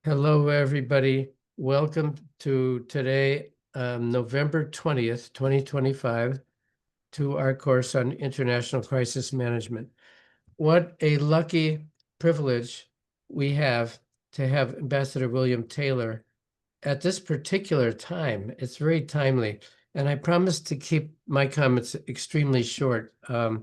Hello, everybody. Welcome to today, November 20th, 2025, to our course on International Crisis Management. What a lucky privilege we have to have Ambassador William Taylor at this particular time. It's very timely, and I promise to keep my comments extremely short. Uh,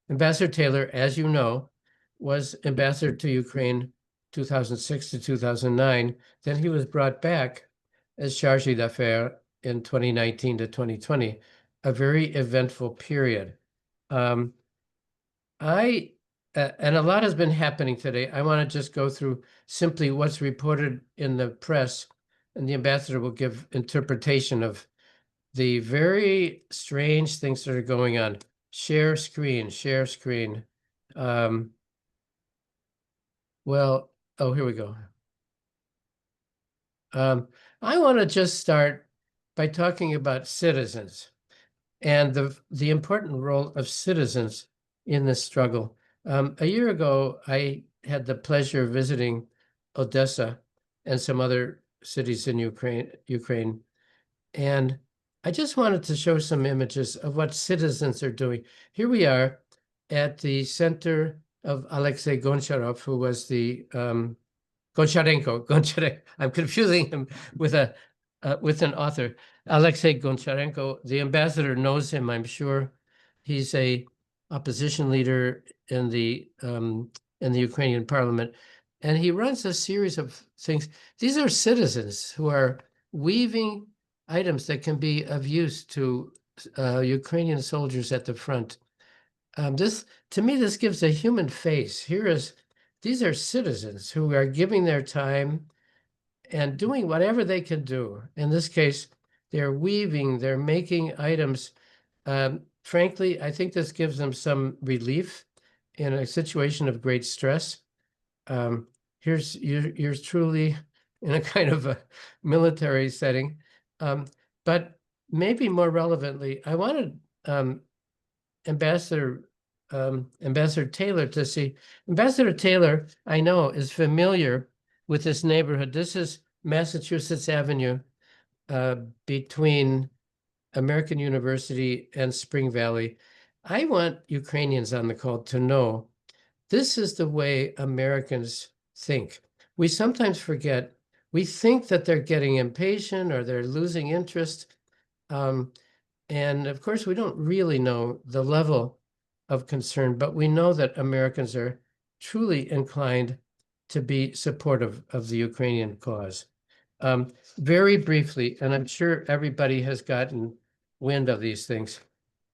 Ambassador Taylor, as you know, was ambassador to Ukraine 2006 to 2009. Then he was brought back as charge d'affaires in 2019 to 2020, a very eventful period. Um, and a lot has been happening today. I want to just go through simply what's reported in the press, and the ambassador will give interpretation of the very strange things that are going on. Share screen, share screen. Well, oh, here we go. I want to just start by talking about citizens and the important role of citizens in this struggle. A year ago, I had the pleasure of visiting Odessa and some other cities in Ukraine, and I just wanted to show some images of what citizens are doing. Here we are at the center of Alexei Goncharov, who was the Goncharenko. I'm confusing him with an author. Alexei Goncharenko, the ambassador knows him, I'm sure. He's a opposition leader in the Ukrainian parliament, and he runs a series of things. These are citizens who are weaving items that can be of use to Ukrainian soldiers at the front. To me, this gives a human face. These are citizens who are giving their time and doing whatever they can do. In this case, they're weaving, they're making items. Frankly, I think this gives them some relief in a situation of great stress. You're truly in a kind of a military setting. But maybe more relevantly, I wanted Ambassador Taylor to see. Ambassador Taylor, I know, is familiar with this neighborhood. This is Massachusetts Avenue between American University and Spring Valley. I want Ukrainians on the call to know this is the way Americans think. We sometimes forget. We think that they're getting impatient or they're losing interest. And of course, we don't really know the level of concern, but we know that Americans are truly inclined to be supportive of the Ukrainian cause. Very briefly, and I'm sure everybody has gotten wind of these things,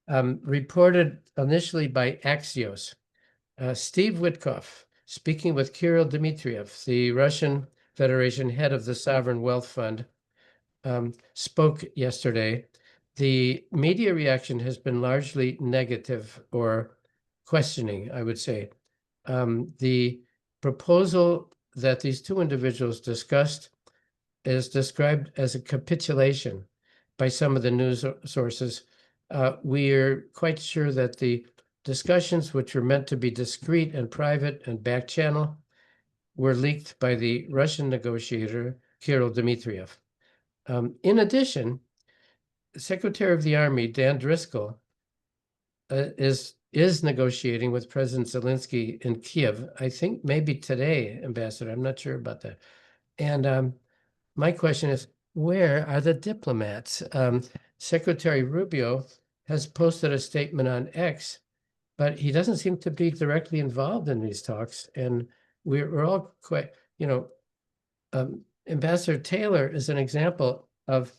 reported initially by Axios, Steve Witkoff, speaking with Kirill Dmitriev, the Russian Federation head of the Sovereign Wealth Fund, spoke yesterday. The media reaction has been largely negative or questioning, I would say. The proposal that these two individuals discussed is described as a capitulation by some of the news sources. We're quite sure that the discussions, which were meant to be discreet and private and back channel, were leaked by the Russian negotiator, Kirill Dmitriev. In addition, Secretary of the Army, Dan Driscoll, is negotiating with President Zelensky in Kiev. I think maybe today, Ambassador. I'm not sure about that. And my question is, where are the diplomats? Secretary Rubio has posted a statement on X, but he doesn't seem to be directly involved in these talks. And we're all quite, Ambassador Taylor is an example of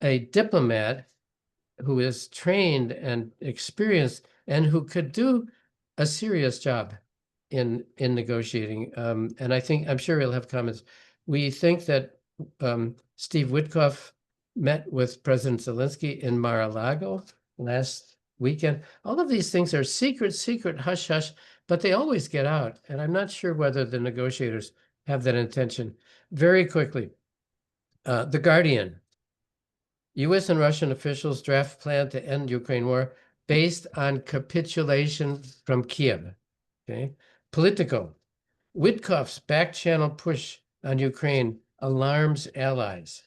a diplomat who is trained and experienced and who could do a serious job in negotiating. And I'm sure he'll have comments. We think that Steve Witkoff met with President Zelensky in Mar-a-Lago last weekend. All of these things are secret, hush, hush, but they always get out. And I'm not sure whether the negotiators have that intention. Very quickly, The Guardian. U.S. and Russian officials draft plan to end Ukraine war based on capitulation from Kiev. Okay. Politico. Witkoff's back-channel push on Ukraine alarms allies.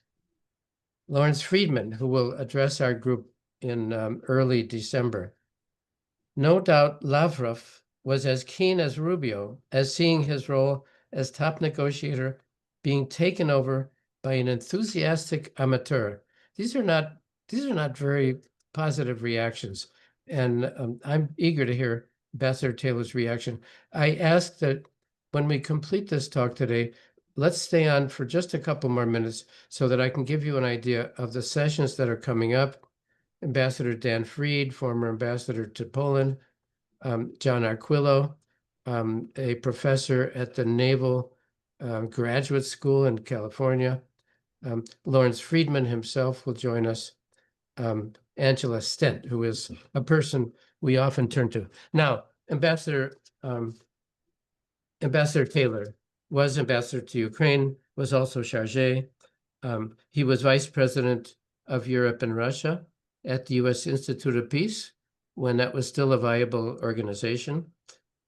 Lawrence Friedman, who will address our group in early December. No doubt Lavrov was as keen as Rubio as seeing his role as top negotiator being taken over by an enthusiastic amateur. These are not very positive reactions, and I'm eager to hear Ambassador Taylor's reaction. I ask that when we complete this talk today, let's stay on for just a couple more minutes so that I can give you an idea of the sessions that are coming up. Ambassador Dan Fried, former ambassador to Poland, John Arquillo, a professor at the Naval Graduate School in California. Lawrence Friedman himself will join us. Angela Stent, who is a person we often turn to. Now, Ambassador Taylor was ambassador to Ukraine, was also chargé. He was vice president of Europe and Russia at the U.S. Institute of Peace when that was still a viable organization.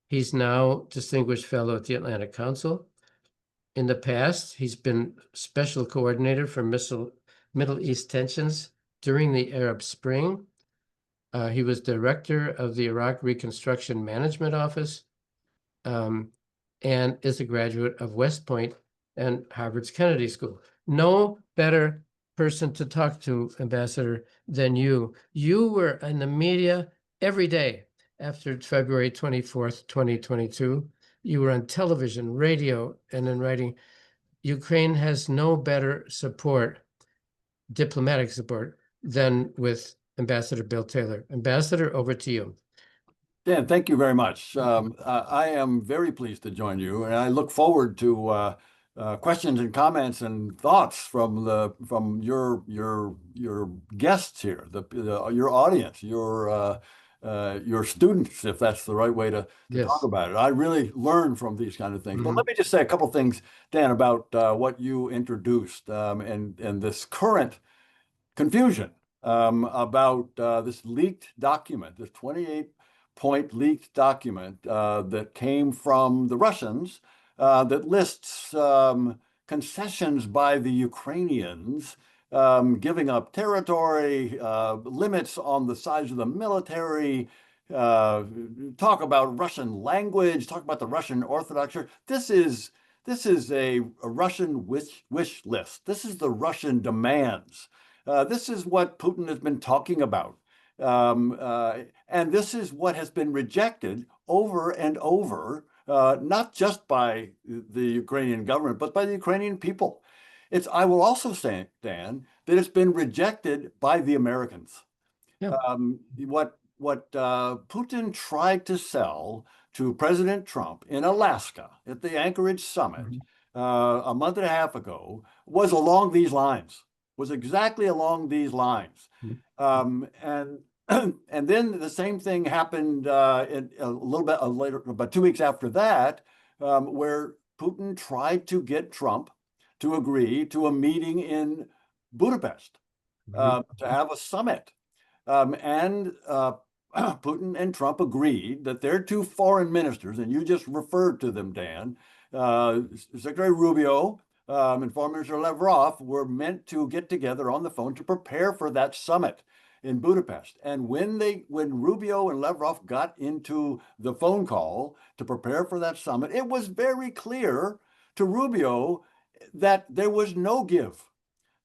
He's now distinguished fellow at the Atlantic Council. In the past, he's been special coordinator for Middle East tensions during the Arab Spring. He was director of the Iraq Reconstruction Management Office, and is a graduate of West Point and Harvard's Kennedy School. No better person to talk to, Ambassador, than you. You were in the media every day after February 24th, 2022. You were on television, radio, and in writing. Ukraine has no better support, diplomatic support, than with Ambassador Bill Taylor. Ambassador, over to you. Dan, thank you very much. I am very pleased to join you, and I look forward to questions and comments and thoughts from your guests here, your audience, your students, if that's the right way to Yes. talk about it. I really learn from these kind of things. But Mhm. let me just say a couple things, Dan, about what you introduced and this current confusion about this leaked document, this 28-point leaked document that came from the Russians that lists concessions by the Ukrainians, giving up territory, limits on the size of the military, talk about Russian language, talk about the Russian Orthodox Church. This is a Russian wish list. This is the Russian demands. This is what Putin has been talking about. And this is what has been rejected over and over, not just by the Ukrainian government, but by the Ukrainian people. I will also say, Dan, that it's been rejected by the Americans. Yeah. What Putin tried to sell to President Trump in Alaska at the Anchorage Summit a month and a half ago was along these lines. Was exactly along these lines. And then the same thing happened a little bit later, about 2 weeks after that, where Putin tried to get Trump to agree to a meeting in Budapest to have a summit. And Putin and Trump agreed that their two foreign ministers, and you just referred to them, Dan, Secretary Rubio and Foreign Minister Lavrov were meant to get together on the phone to prepare for that summit in Budapest. And when Rubio and Lavrov got into the phone call to prepare for that summit, it was very clear to Rubio that there was no give,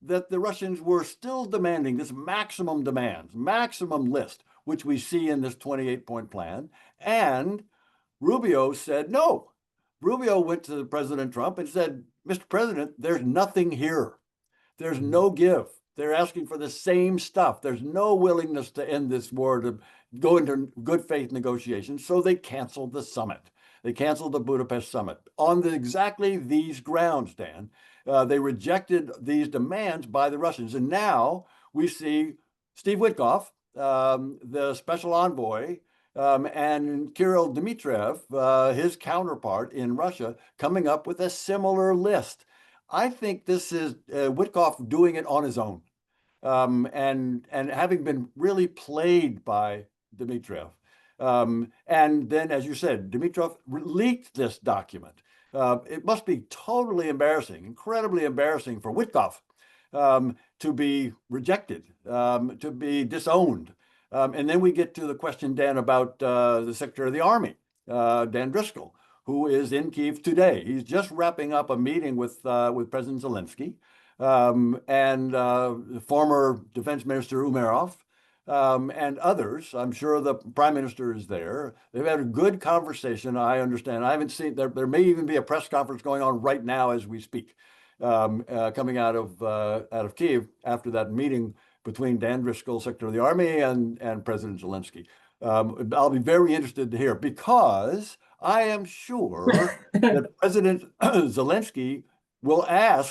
that the Russians were still demanding this maximum demands, maximum list, which we see in this 28-point plan. And Rubio said no. Rubio went to President Trump and said, Mr. President, there's nothing here. There's no give. They're asking for the same stuff. There's no willingness to end this war, to go into good faith negotiations. So they canceled the summit. They canceled the Budapest summit on exactly these grounds, Dan. They rejected these demands by the Russians. And now we see Steve Witkoff, the special envoy, and Kirill Dmitriev, his counterpart in Russia, coming up with a similar list. I think this is Witkoff doing it on his own, and having been really played by Dmitriev. And then, as you said, Dmitriev leaked this document. It must be totally embarrassing, incredibly embarrassing for Witkoff to be rejected, to be disowned. And then we get to the question, Dan, about the Secretary of the Army, Dan Driscoll, who is in Kyiv today. He's just wrapping up a meeting with President Zelensky and former Defense Minister Umerov and others. I'm sure the Prime Minister is there. They've had a good conversation, I understand. I haven't seen, there may even be a press conference going on right now as we speak, coming out of Kyiv after that meeting between Dan Driscoll, Secretary of the Army, and President Zelensky. I'll be very interested to hear, because I am sure that President Zelensky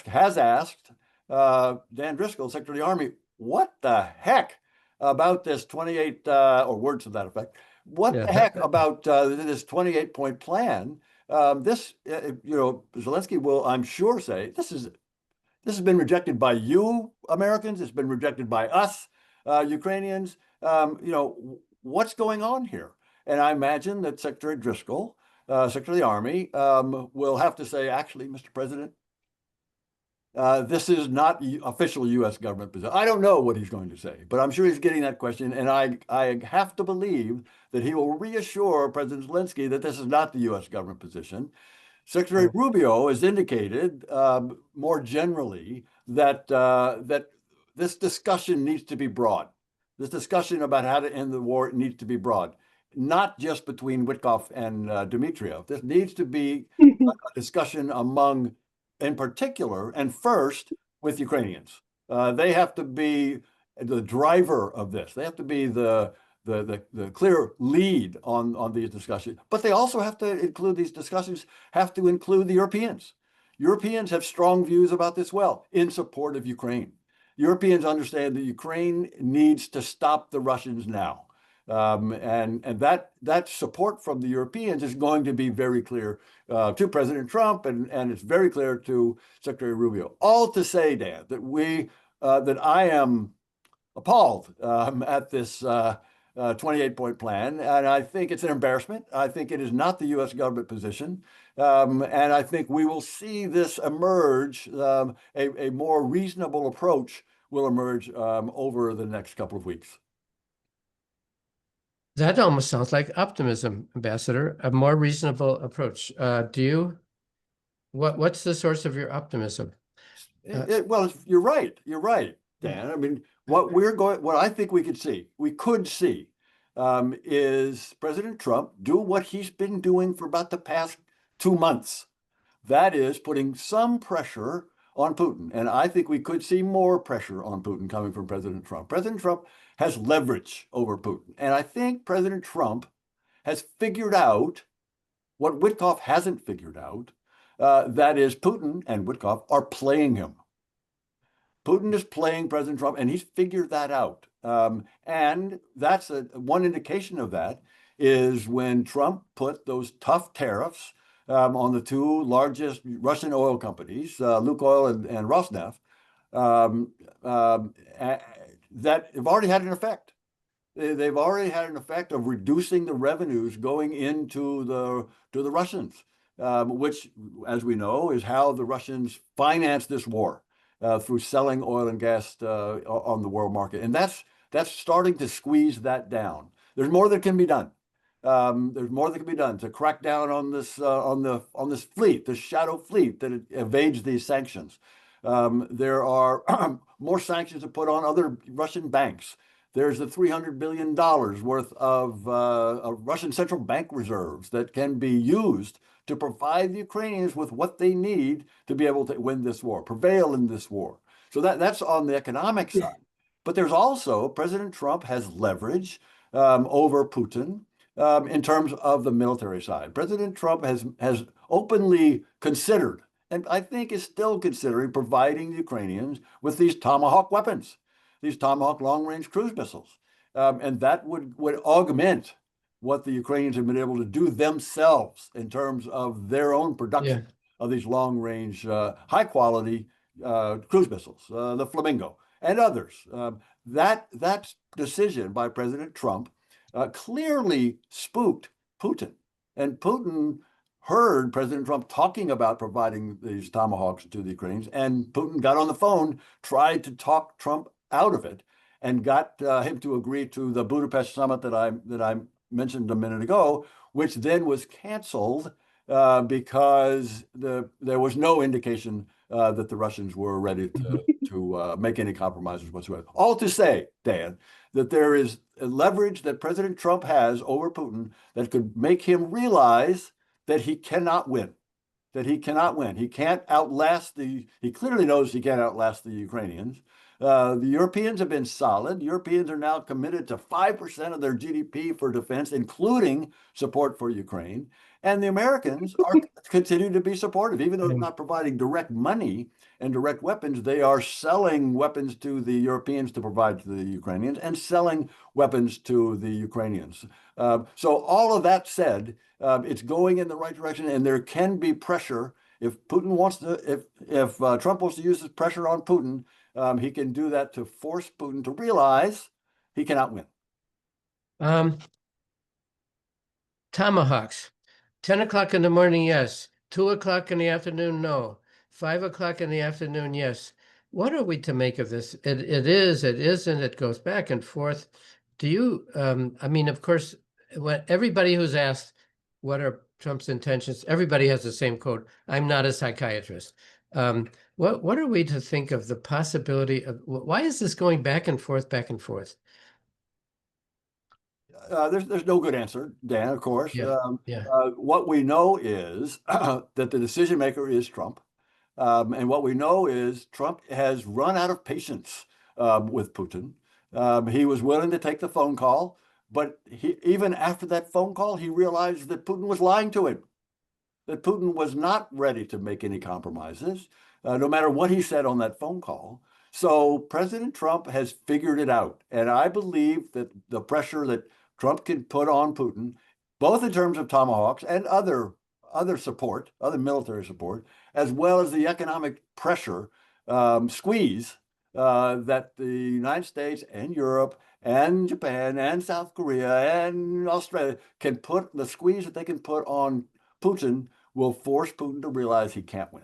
has asked Dan Driscoll, Secretary of the Army, what the heck about this 28 or words to that effect? What the heck about this 28-point plan? Zelensky will, I'm sure, say this has been rejected by you Americans. It's been rejected by us Ukrainians. What's going on here? And I imagine that Secretary Driscoll, Secretary of the Army, will have to say, actually, Mr. President, this is not official U.S. government position. I don't know what he's going to say, but I'm sure he's getting that question. And I have to believe that he will reassure President Zelensky that this is not the U.S. government position. Secretary Rubio has indicated more generally that this discussion needs to be broad. This discussion about how to end the war needs to be broad, not just between Witkoff and Dmitriev. This needs to be a discussion among, in particular, and first with Ukrainians. They have to be the driver of this. They have to be the clear lead on these discussions. But they also have to include, these discussions have to include the Europeans. Europeans have strong views about this in support of Ukraine. Europeans understand that Ukraine needs to stop the Russians now. And that support from the Europeans is going to be very clear to President Trump, and it's very clear to Secretary Rubio. All to say, Dan, that I am appalled at this 28-point plan, and I think it's an embarrassment. I think it is not the U.S. government position, and I think we will see this emerge. A more reasonable approach will emerge over the next couple of weeks. That almost sounds like optimism, Ambassador, a more reasonable approach. What's the source of your optimism? Well, you're right. You're right, Dan. I mean, what I think we could see is President Trump do what he's been doing for about the past 2 months. That is putting some pressure on Putin. And I think we could see more pressure on Putin coming from President Trump. President Trump has leverage over Putin. And I think President Trump has figured out what Witkoff hasn't figured out. That is, Putin and Witkoff are playing him. Putin is playing President Trump, and he's figured that out. And that's one indication of that is when Trump put those tough tariffs on the two largest Russian oil companies, Lukoil and Rosneft, that have already had an effect. They've already had an effect of reducing the revenues going into the Russians, which, as we know, is how the Russians finance this war, through selling oil and gas on the world market. And that's starting to squeeze that down. There's more that can be done. There's more that can be done to crack down on this fleet, this shadow fleet that evades these sanctions. There are more sanctions to put on other Russian banks. There's the $300 billion worth of Russian central bank reserves that can be used to provide the Ukrainians with what they need to be able to win this war, prevail in this war. So that's on the economic side. But there's also, President Trump has leverage over Putin in terms of the military side. President Trump has openly considered, and I think is still considering, providing the Ukrainians with these Tomahawk weapons, these Tomahawk long-range cruise missiles. And that would augment what the Ukrainians have been able to do themselves in terms of their own production of these long-range, high-quality cruise missiles, the Flamingo and others. That decision by President Trump clearly spooked Putin. And Putin heard President Trump talking about providing these Tomahawks to the Ukrainians, and Putin got on the phone, tried to talk Trump out of it, and got him to agree to the Budapest summit that I mentioned a minute ago, which then was canceled because there was no indication that the Russians were ready to make any compromises whatsoever. All to say, Dan, that there is a leverage that President Trump has over Putin that could make him realize that he cannot win, that he cannot win. He can't outlast he clearly knows he can't outlast the Ukrainians. The Europeans have been solid. Europeans are now committed to 5% of their GDP for defense, including support for Ukraine. And the Americans are continue to be supportive, even though they're not providing direct money and direct weapons. They are selling weapons to the Europeans to provide to the Ukrainians and selling weapons to the Ukrainians. So all of that said, it's going in the right direction, and there can be pressure if Putin wants to. If Trump wants to use this pressure on Putin, he can do that to force Putin to realize he cannot win. Tomahawks. 10 o'clock in the morning, yes. 2 o'clock in the afternoon, no. 5 o'clock in the afternoon, yes. What are we to make of this? It is, it isn't, it goes back and forth. Do you, I mean, of course, when everybody who's asked what are Trump's intentions, everybody has the same quote, I'm not a psychiatrist. What are we to think of the possibility of, why is this going back and forth, back and forth? There's no good answer, Dan, of course. Yeah. What we know is that the decision maker is Trump. And what we know is Trump has run out of patience with Putin. He was willing to take the phone call, but even after that phone call, he realized that Putin was lying to him, that Putin was not ready to make any compromises, no matter what he said on that phone call. So President Trump has figured it out. And I believe that the pressure that Trump can put on Putin, both in terms of Tomahawks and other support, other military support, as well as the economic pressure squeeze that the United States and Europe and Japan and South Korea and Australia can put, the squeeze that they can put on Putin will force Putin to realize he can't win.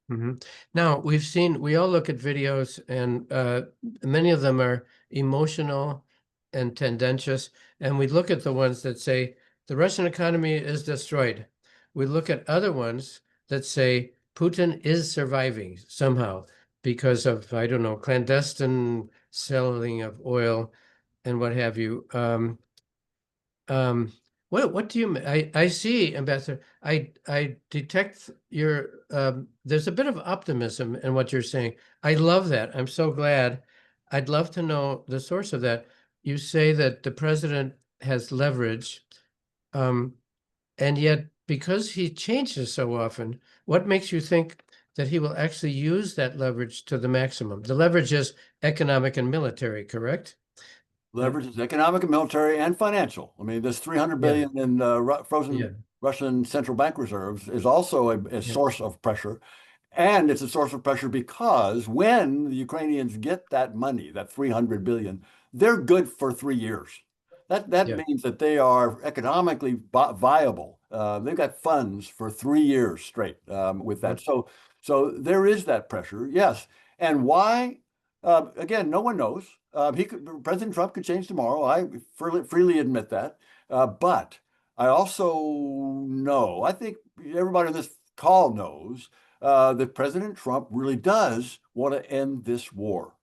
Mm-hmm. Now, we all look at videos, and many of them are emotional and tendentious. And we look at the ones that say the Russian economy is destroyed. We look at other ones that say Putin is surviving somehow because of, I don't know, clandestine selling of oil and what have you. What do you, I see, Ambassador, I detect your, there's a bit of optimism in what you're saying. I love that. I'm so glad. I'd love to know the source of that. You say that the president has leverage, and yet because he changes so often, what makes you think that he will actually use that leverage to the maximum? The leverage is economic and military, correct? Leverage is economic and military and financial. I mean, this 300 billion in frozen Russian central bank reserves is also a source of pressure. And it's a source of pressure because when the Ukrainians get that money, that 300 billion, they're good for 3 years. That means that they are economically viable. They've got funds for 3 years straight with that. So there is that pressure, yes. And why? Again, no one knows. President Trump could change tomorrow. I freely admit that. But I also know, I think everybody on this call knows that President Trump really does want to end this war.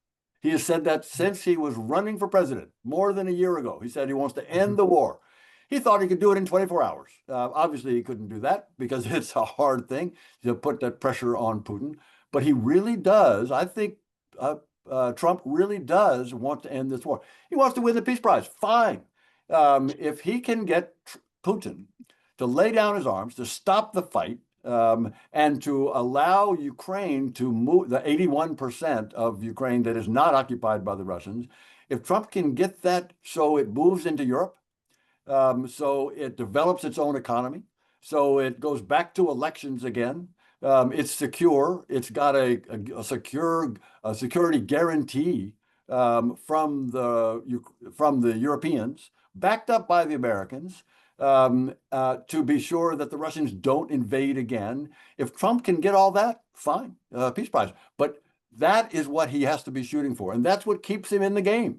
He has said that since he was running for president more than a year ago. He said he wants to end the war. He thought he could do it in 24 hours. Obviously, he couldn't do that because it's a hard thing to put that pressure on Putin. But he really does. I think Trump really does want to end this war. He wants to win the Peace Prize. Fine. If he can get Putin to lay down his arms, to stop the fight, and to allow Ukraine to move, the 81% of Ukraine that is not occupied by the Russians, if Trump can get that so it moves into Europe, so it develops its own economy, so it goes back to elections again, it's secure, it's got a security guarantee from the Europeans, backed up by the Americans, to be sure that the Russians don't invade again. If Trump can get all that, fine, Peace Prize. But that is what he has to be shooting for, and that's what keeps him in the game.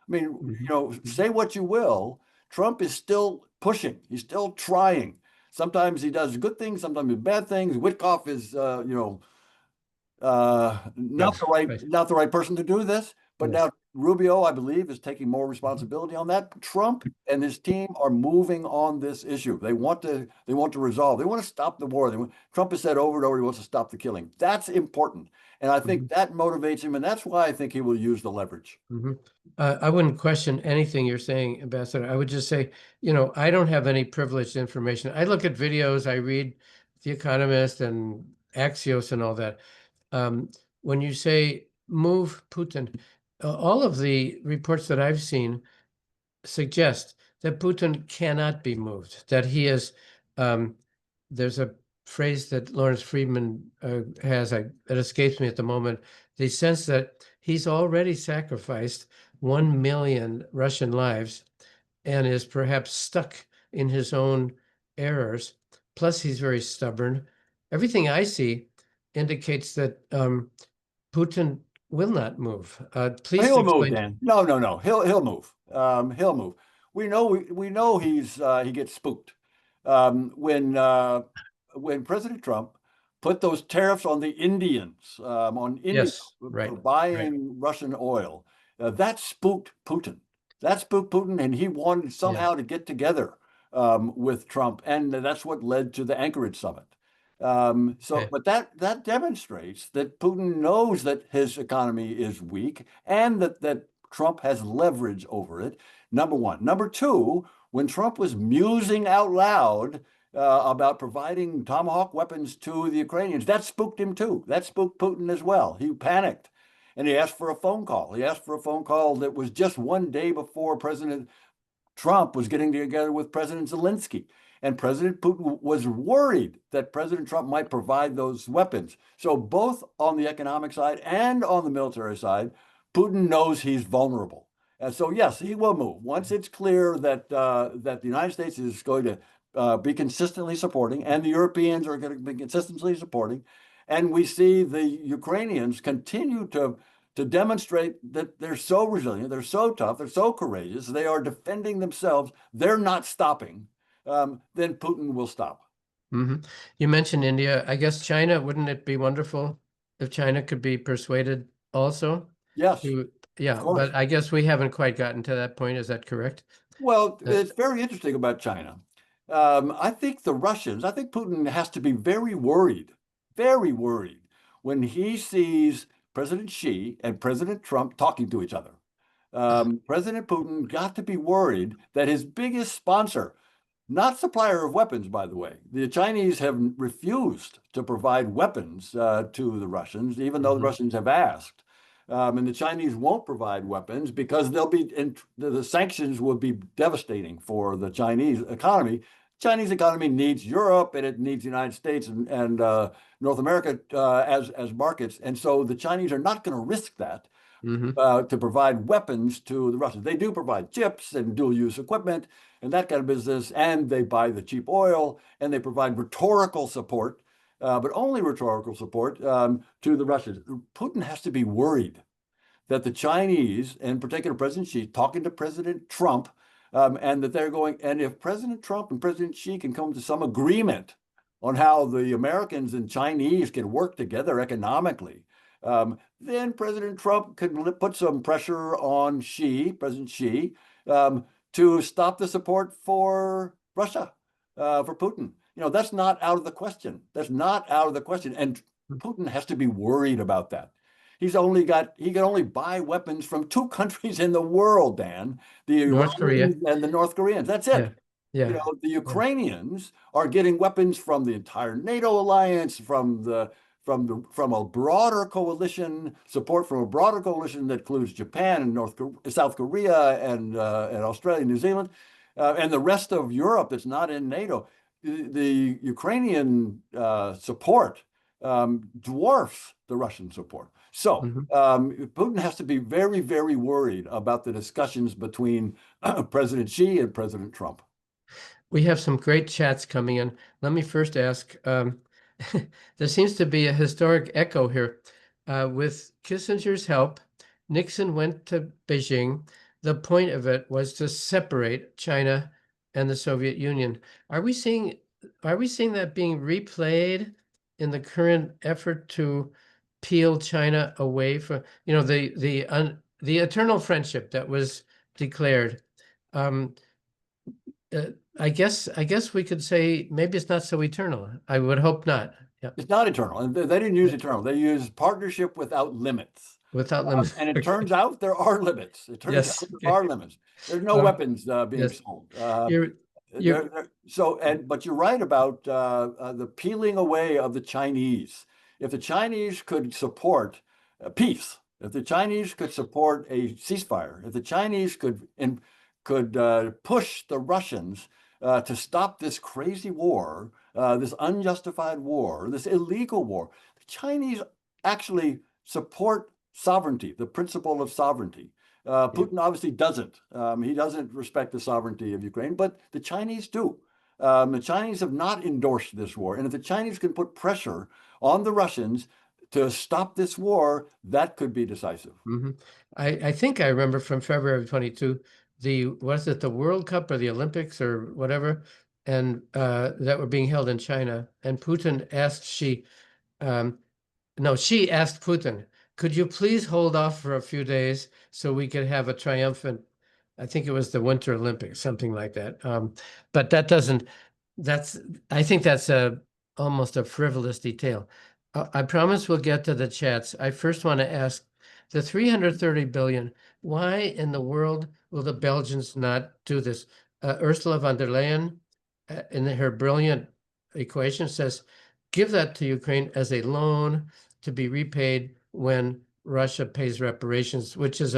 I mean, say what you will, Trump is still pushing. He's still trying. Sometimes he does good things, sometimes bad things. Witkoff is, not the right person to do this. But now Rubio, I believe, is taking more responsibility on that. Trump and his team are moving on this issue. They want to resolve. They want to stop the war. Trump has said over and over he wants to stop the killing. That's important. And I think that motivates him. And that's why I think he will use the leverage. I wouldn't question anything you're saying, Ambassador. I would just say, I don't have any privileged information. I look at videos, I read The Economist and Axios and all that. When you say move Putin, all of the reports that I've seen suggest that Putin cannot be moved, that he is, there's a phrase that Lawrence Friedman has, it escapes me at the moment, the sense that he's already sacrificed 1 million Russian lives and is perhaps stuck in his own errors. Plus, he's very stubborn. Everything I see indicates that Putin will not move. Please He'll explain. move, Dan. No. He'll move. He'll move. We know he gets spooked. When President Trump put those tariffs on the Indians, on India for buying Russian oil, that spooked Putin. That spooked Putin, and he wanted somehow to get together with Trump, and that's what led to the Anchorage summit. But that demonstrates that Putin knows that his economy is weak and that Trump has leverage over it. Number one. Number two, when Trump was musing out loud about providing Tomahawk weapons to the Ukrainians, that spooked him too. That spooked Putin as well. He panicked and he asked for a phone call. He asked for a phone call that was just one day before President Trump was getting together with President Zelensky. And President Putin was worried that President Trump might provide those weapons. So both on the economic side and on the military side, Putin knows he's vulnerable. And so, yes, he will move. Once it's clear that the United States is going to be consistently supporting, and the Europeans are going to be consistently supporting, and we see the Ukrainians continue to demonstrate that they're so resilient, they're so tough, they're so courageous, they are defending themselves, they're not stopping. Then Putin will stop. You mentioned India. I guess China, wouldn't it be wonderful if China could be persuaded also? Yes. But I guess we haven't quite gotten to that point. Is that correct? Well, it's very interesting about China. I think Putin has to be very worried when he sees President Xi and President Trump talking to each other. President Putin got to be worried that his biggest sponsor, not supplier of weapons, by the way. The Chinese have refused to provide weapons to the Russians, even though the Russians have asked. And the Chinese won't provide weapons because the sanctions will be devastating for the Chinese economy. Chinese economy needs Europe and it needs the United States and North America as markets. And so the Chinese are not going to risk that. To provide weapons to the Russians. They do provide chips and dual-use equipment and that kind of business, and they buy the cheap oil, and they provide rhetorical support, but only rhetorical support to the Russians. Putin has to be worried that the Chinese, in particular President Xi, talking to President Trump, and that they're going, and if President Trump and President Xi can come to some agreement on how the Americans and Chinese can work together economically, then President Trump could put some pressure on President Xi, to stop the support for Russia, for Putin. That's not out of the question. That's not out of the question. And Putin has to be worried about that. He can only buy weapons from two countries in the world, Dan, the North Korea and the North Koreans. That's it. The Ukrainians are getting weapons from the entire NATO alliance, from a broader coalition, support from a broader coalition that includes Japan and South Korea and Australia, New Zealand, and the rest of Europe that's not in NATO. The Ukrainian support dwarfs the Russian support. So Putin has to be very, very worried about the discussions between President Xi and President Trump. We have some great chats coming in. Let me first ask, there seems to be a historic echo here. With Kissinger's help, Nixon went to Beijing. The point of it was to separate China and the Soviet Union. Are we seeing that being replayed in the current effort to peel China away from, the eternal friendship that was declared? Um, I guess we could say maybe it's not so eternal. I would hope not. Yeah, It's not eternal, and they didn't use eternal. They used partnership without limits. without limits. And it Okay. turns out there are limits. It turns out Yes. there Okay. are limits. There's no Um, weapons being yes. sold. You're you're But you're right about the peeling away of the Chinese. If the Chinese could support peace, if the Chinese could support a ceasefire, if the Chinese could push the Russians to stop this crazy war, this unjustified war, this illegal war, the Chinese actually support sovereignty, the principle of sovereignty. Putin obviously doesn't. He doesn't respect the sovereignty of Ukraine, but the Chinese do. The Chinese have not endorsed this war. And if the Chinese can put pressure on the Russians to stop this war, that could be decisive. Mhm. I think I remember from February of 22, was it the World Cup or the Olympics or whatever, and that were being held in China. And Putin asked um, no, she asked Putin, could you please hold off for a few days so we could have a triumphant, I think it was the Winter Olympics, something like that. But that doesn't, that's, I think that's almost a frivolous detail. I promise we'll get to the chats. I first want to ask the 330 billion, why in the world will the Belgians not do this? Ursula von der Leyen, in her brilliant equation, says, give that to Ukraine as a loan to be repaid when Russia pays reparations, which is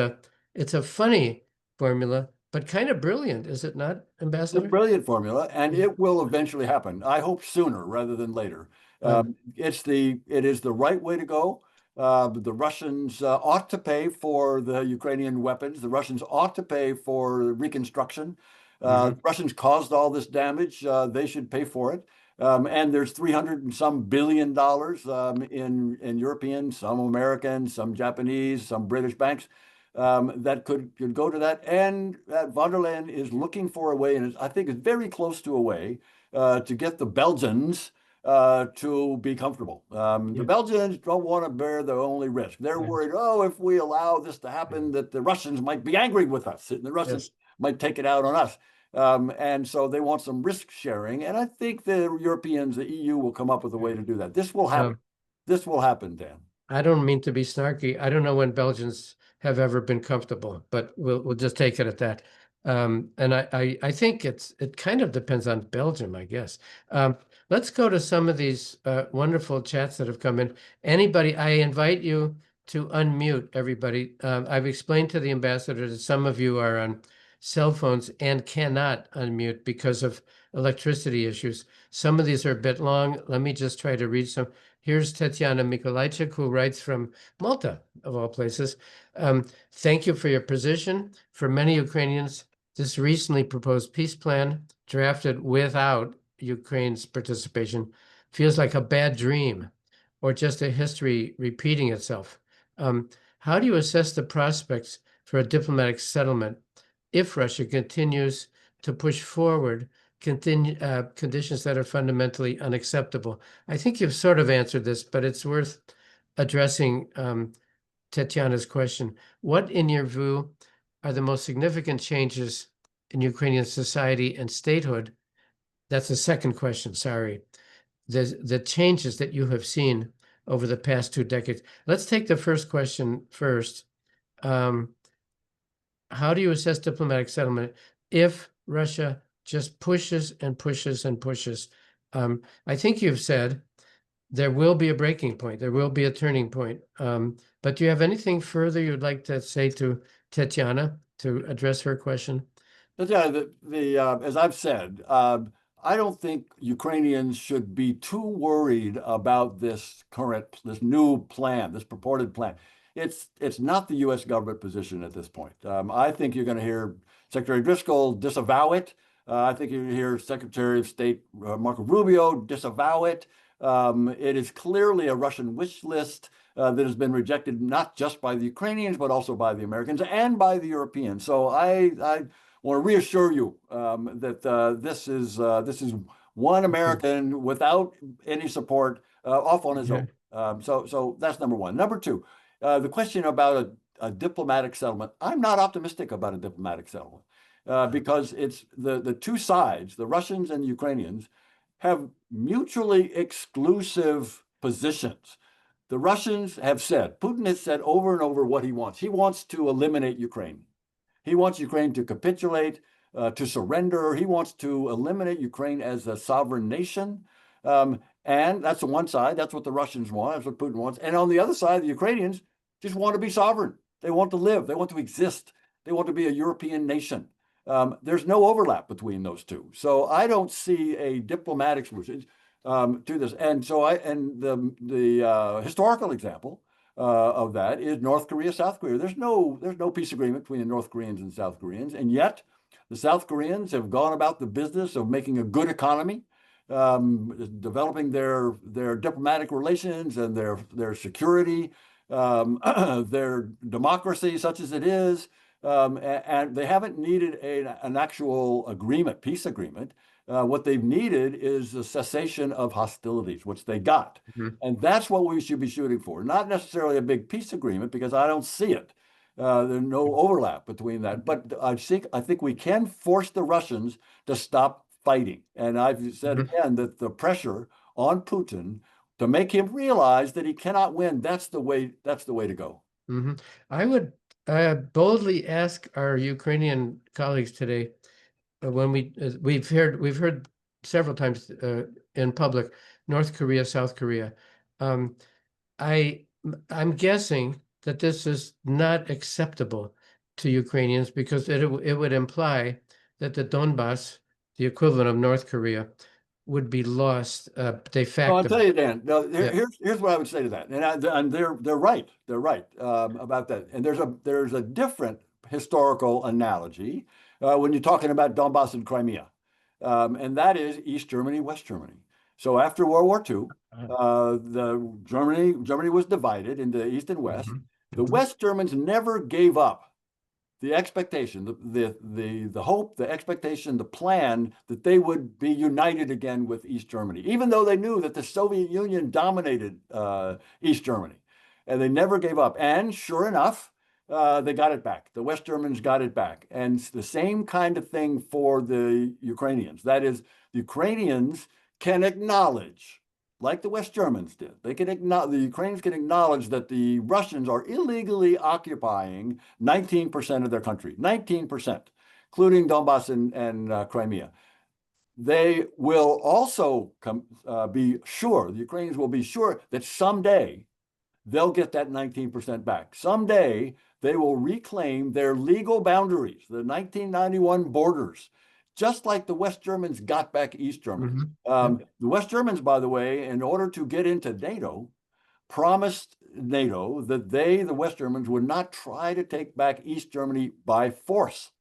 it's a funny formula, but kind of brilliant, is it not, It's a Ambassador? brilliant formula, and it will eventually happen. I hope sooner rather than later. It is the right way to go. The Russians ought to pay for the Ukrainian weapons. The Russians ought to pay for reconstruction. The Russians caused all this damage. They should pay for it. And there's 300 and some billion dollars in European, some American, some Japanese, some British banks that could go to that. And von der Leyen is looking for a way, and I think is very close to a way to get the Belgians to be comfortable. The Belgians don't want to bear their only risk. They're worried, oh, if we allow this to happen, that the Russians might be angry with us, and the Russians might take it out on us. And so they want some risk sharing. And I think the Europeans, the EU, will come up with a way to do that. This will happen. This will happen, Dan. I don't mean to be snarky. I don't know when Belgians have ever been comfortable, but we'll just take it at that. And I think it kind of depends on Belgium, I guess. Let's go to some of these wonderful chats that have come in. Anybody, I invite you to unmute everybody. I've explained to the ambassador that some of you are on cell phones and cannot unmute because of electricity issues. Some of these are a bit long. Let me just try to read some. Here's Tatiana Mikolajczyk, who writes from Malta, of all places. Thank you for your position. For many Ukrainians, this recently proposed peace plan, drafted without Ukraine's participation, feels like a bad dream or just a history repeating itself. How do you assess the prospects for a diplomatic settlement if Russia continues to push forward conditions that are fundamentally unacceptable? I think you've sort of answered this, but it's worth addressing Tatiana's question. What, in your view, are the most significant changes in Ukrainian society and statehood? That's the second question, sorry. The changes that you have seen over the past 2 decades. Let's take the first question first. How do you assess diplomatic settlement if Russia just pushes and pushes and pushes? I think you've said there will be a breaking point. There will be a turning point. But do you have anything further you'd like to say to Tatiana to address her question? Yeah, as I've said, I don't think Ukrainians should be too worried about this new plan, this purported plan. It's not the U.S. government position at this point. I think you're going to hear Secretary Driscoll disavow it. I think you hear Secretary of State Marco Rubio disavow it. It is clearly a Russian wish list that has been rejected not just by the Ukrainians, but also by the Americans and by the Europeans. So I want to reassure you that this is one American without any support off on his own. So that's number one. Number two, the question about a diplomatic settlement. I'm not optimistic about a diplomatic settlement because it's the two sides, the Russians and the Ukrainians, have mutually exclusive positions. The Russians have said, Putin has said over and over what he wants. He wants to eliminate Ukraine. He wants Ukraine to capitulate, to surrender. He wants to eliminate Ukraine as a sovereign nation. And that's the one side. That's what the Russians want. That's what Putin wants. And on the other side, the Ukrainians just want to be sovereign. They want to live. They want to exist. They want to be a European nation. There's no overlap between those two. So I don't see a diplomatic solution to this. And so the historical example of that is North Korea, South Korea. There's no peace agreement between the North Koreans and South Koreans, and yet the South Koreans have gone about the business of making a good economy, developing their diplomatic relations and their security, their democracy, such as it is, and they haven't needed an actual agreement, peace agreement. What they've needed is the cessation of hostilities, which they got. And that's what we should be shooting for. Not necessarily a big peace agreement, because I don't see it. There's no overlap between that. But I think we can force the Russians to stop fighting. And I've said again that the pressure on Putin to make him realize that he cannot win, that's the way to go. I would boldly ask our Ukrainian colleagues today, when we've heard several times in public, North Korea, South Korea. I'm guessing that this is not acceptable to Ukrainians because it would imply that the Donbass, the equivalent of North Korea, would be lost de facto. I'll tell you, Dan. No, here's what I would say to that, and they're right. They're right about that. And there's a different historical analogy when you're talking about Donbass and Crimea, and that is East Germany, West Germany. So after World War II, Germany was divided into East and West. The West Germans never gave up the expectation, the hope, the expectation, the plan that they would be united again with East Germany, even though they knew that the Soviet Union dominated East Germany, and they never gave up. And sure enough, they got it back. The West Germans got it back. And it's the same kind of thing for the Ukrainians. That is, the Ukrainians can acknowledge, like the West Germans did, the Ukrainians can acknowledge that the Russians are illegally occupying 19% of their country, 19%, including Donbass and Crimea. They will also be sure, the Ukrainians will be sure that someday they'll get that 19% back. Someday they will reclaim their legal boundaries, the 1991 borders, just like the West Germans got back East Germany. The West Germans, by the way, in order to get into NATO, promised NATO that the West Germans, would not try to take back East Germany by force.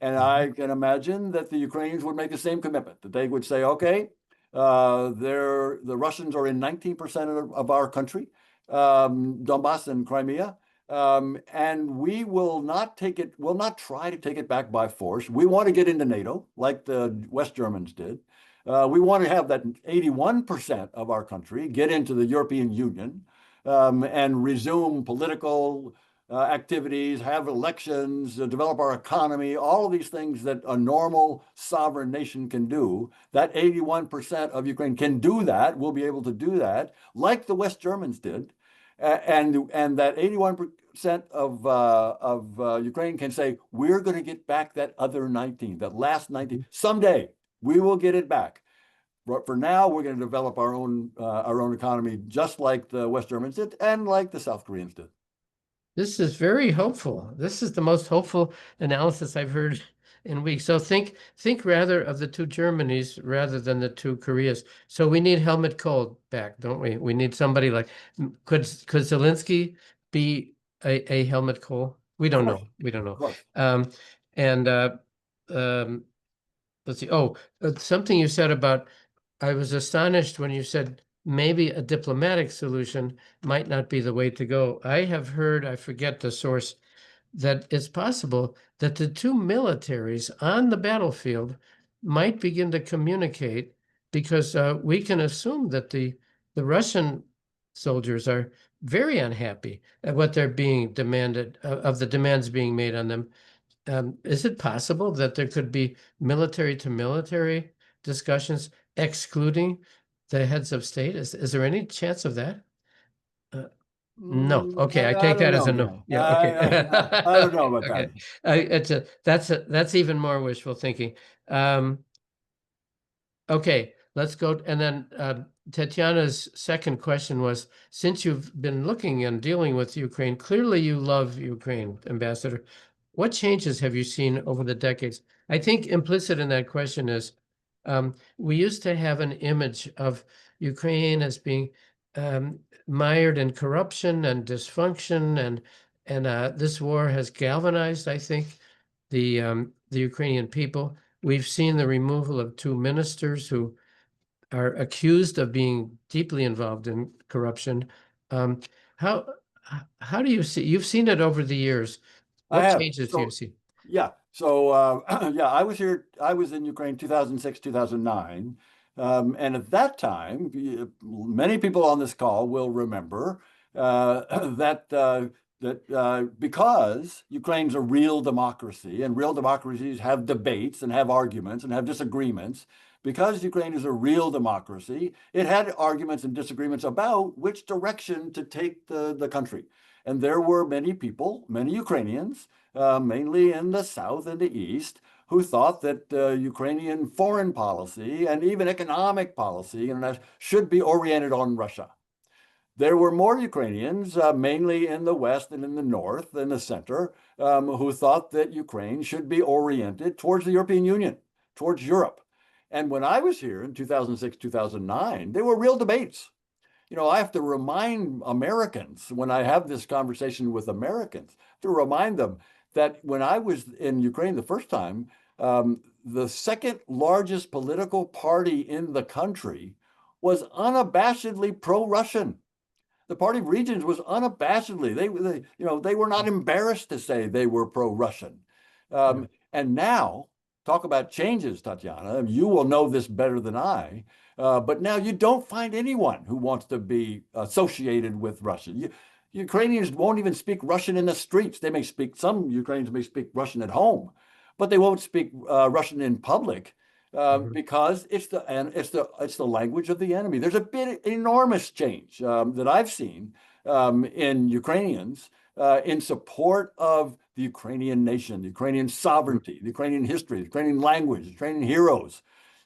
And I can imagine that the Ukrainians would make the same commitment, that they would say, okay, the Russians are in 19% of our country, Donbass and Crimea, and we will not try to take it back by force. We want to get into NATO, like the West Germans did. We want to have that 81% of our country get into the European Union and resume political activities, have elections, develop our economy, all of these things that a normal sovereign nation can do. That 81% of Ukraine can do that, will be able to do that, like the West Germans did. And that 81% of Ukraine can say, we're going to get back that other 19, that last 19. Someday we will get it back. But for now, we're going to develop our own economy, just like the West Germans did and like the South Koreans did. This is very hopeful. This is the most hopeful analysis I've heard in weeks. So think rather of the two Germanys rather than the two Koreas. So we need Helmut Kohl back, don't we? We need somebody like, could Zelensky be a Helmut Kohl? We don't know. We don't know. let's see. Oh, something you said about, I was astonished when you said maybe a diplomatic solution might not be the way to go. I have heard, I forget the source, that it's possible that the two militaries on the battlefield might begin to communicate, because we can assume that the Russian soldiers are very unhappy at what they're being demanded, of the demands being made on them. Is it possible that there could be military to military discussions excluding the heads of state? Is there any chance of that? No. Okay, I I take don't that as know, a no. John. Yeah, okay. I don't know about Okay. that. That's even more wishful thinking. Okay, let's go. And then Tatiana's second question was, since you've been looking and dealing with Ukraine, clearly you love Ukraine, Ambassador. What changes have you seen over the decades? I think implicit in that question is, we used to have an image of Ukraine as being mired in corruption and dysfunction, and this war has galvanized, I think, the Ukrainian people. We've seen the removal of two ministers who are accused of being deeply involved in corruption. Um, how how do you see? You've seen it over the years. I What have. changes do you So see? yeah. So yeah, I was here. I was in Ukraine 2006, 2009. And at that time, many people on this call will remember that because Ukraine's a real democracy and real democracies have debates and have arguments and have disagreements, because Ukraine is a real democracy, it had arguments and disagreements about which direction to take the country. And there were many people, many Ukrainians, mainly in the south and the east, who thought that Ukrainian foreign policy and even economic policy should be oriented on Russia. There were more Ukrainians, mainly in the west and in the north and the center, who thought that Ukraine should be oriented towards the European Union, towards Europe. And when I was here in 2006, 2009, there were real debates. You know, I have to remind Americans when I have this conversation with Americans, to remind them that when I was in Ukraine the first time, the second largest political party in the country was unabashedly pro-Russian. The Party of Regions was unabashedly, they were not embarrassed to say they were pro-Russian. And now, talk about changes, Tatiana, you will know this better than I, but now you don't find anyone who wants to be associated with Russia. Ukrainians won't even speak Russian in the streets. Some Ukrainians may speak Russian at home, but they won't speak Russian in public. Because it's the language of the enemy. There's a enormous change that I've seen in Ukrainians in support of the Ukrainian nation, the Ukrainian sovereignty, the Ukrainian history, the Ukrainian language, the Ukrainian heroes,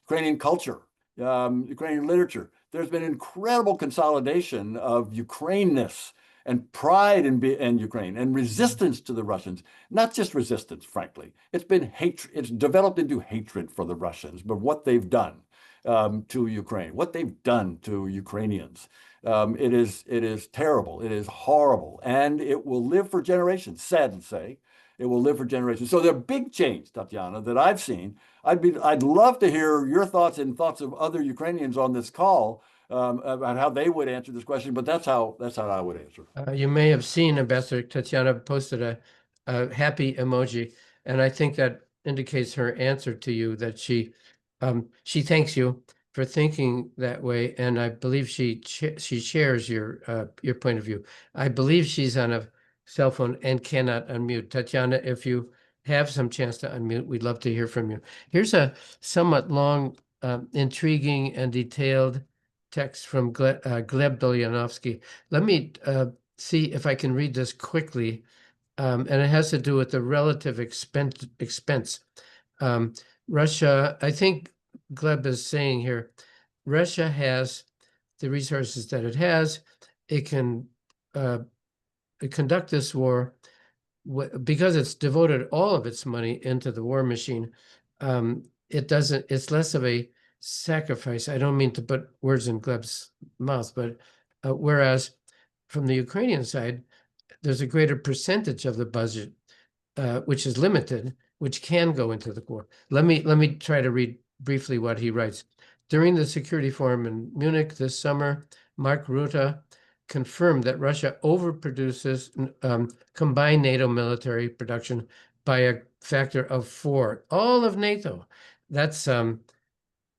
Ukrainian culture, Ukrainian literature. There's been incredible consolidation of Ukraineness and pride in Ukraine and resistance to the Russians. Not just resistance, frankly. It's been hatred. It's developed into hatred for the Russians, but what they've done to Ukraine, what they've done to Ukrainians. It is terrible. It is horrible, and it will live for generations. Sad to say, it will live for generations. So the big change, Tatiana, that I've seen. I'd love to hear your thoughts and thoughts of other Ukrainians on this call about how they would answer this question, but that's how I would answer. You may have seen Ambassador Tatiana posted a happy emoji, and I think that indicates her answer to you, that she thanks you for thinking that way, and I believe she shares your point of view. I believe she's on a cell phone and cannot unmute. Tatiana, if you have some chance to unmute, we'd love to hear from you. Here's a somewhat long, intriguing and detailed text from Gleb Dolyanovsky. Let me see if I can read this quickly, and it has to do with the relative expense. Russia, I think Gleb is saying here, Russia has the resources that it has. It can conduct this war because it's devoted all of its money into the war machine. It's less of a sacrifice. I don't mean to put words in Gleb's mouth, but whereas from the Ukrainian side, there's a greater percentage of the budget, which is limited, which can go into the war. Let me try to read briefly what he writes. During the Security Forum in Munich this summer, Mark Rutte confirmed that Russia overproduces combined NATO military production by a factor of 4. All of NATO. That's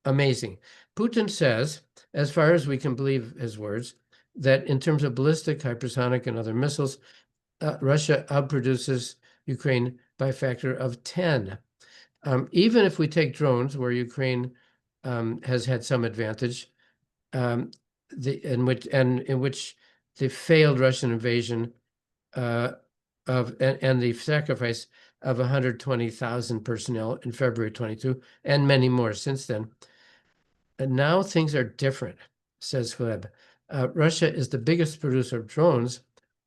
amazing. Putin says, as far as we can believe his words, that in terms of ballistic, hypersonic, and other missiles, Russia outproduces Ukraine by a factor of 10. Even if we take drones, where Ukraine has had some advantage, in which the failed Russian invasion and the sacrifice of 120,000 personnel in February 22, and many more since then. And now things are different, says Gleb. Russia is the biggest producer of drones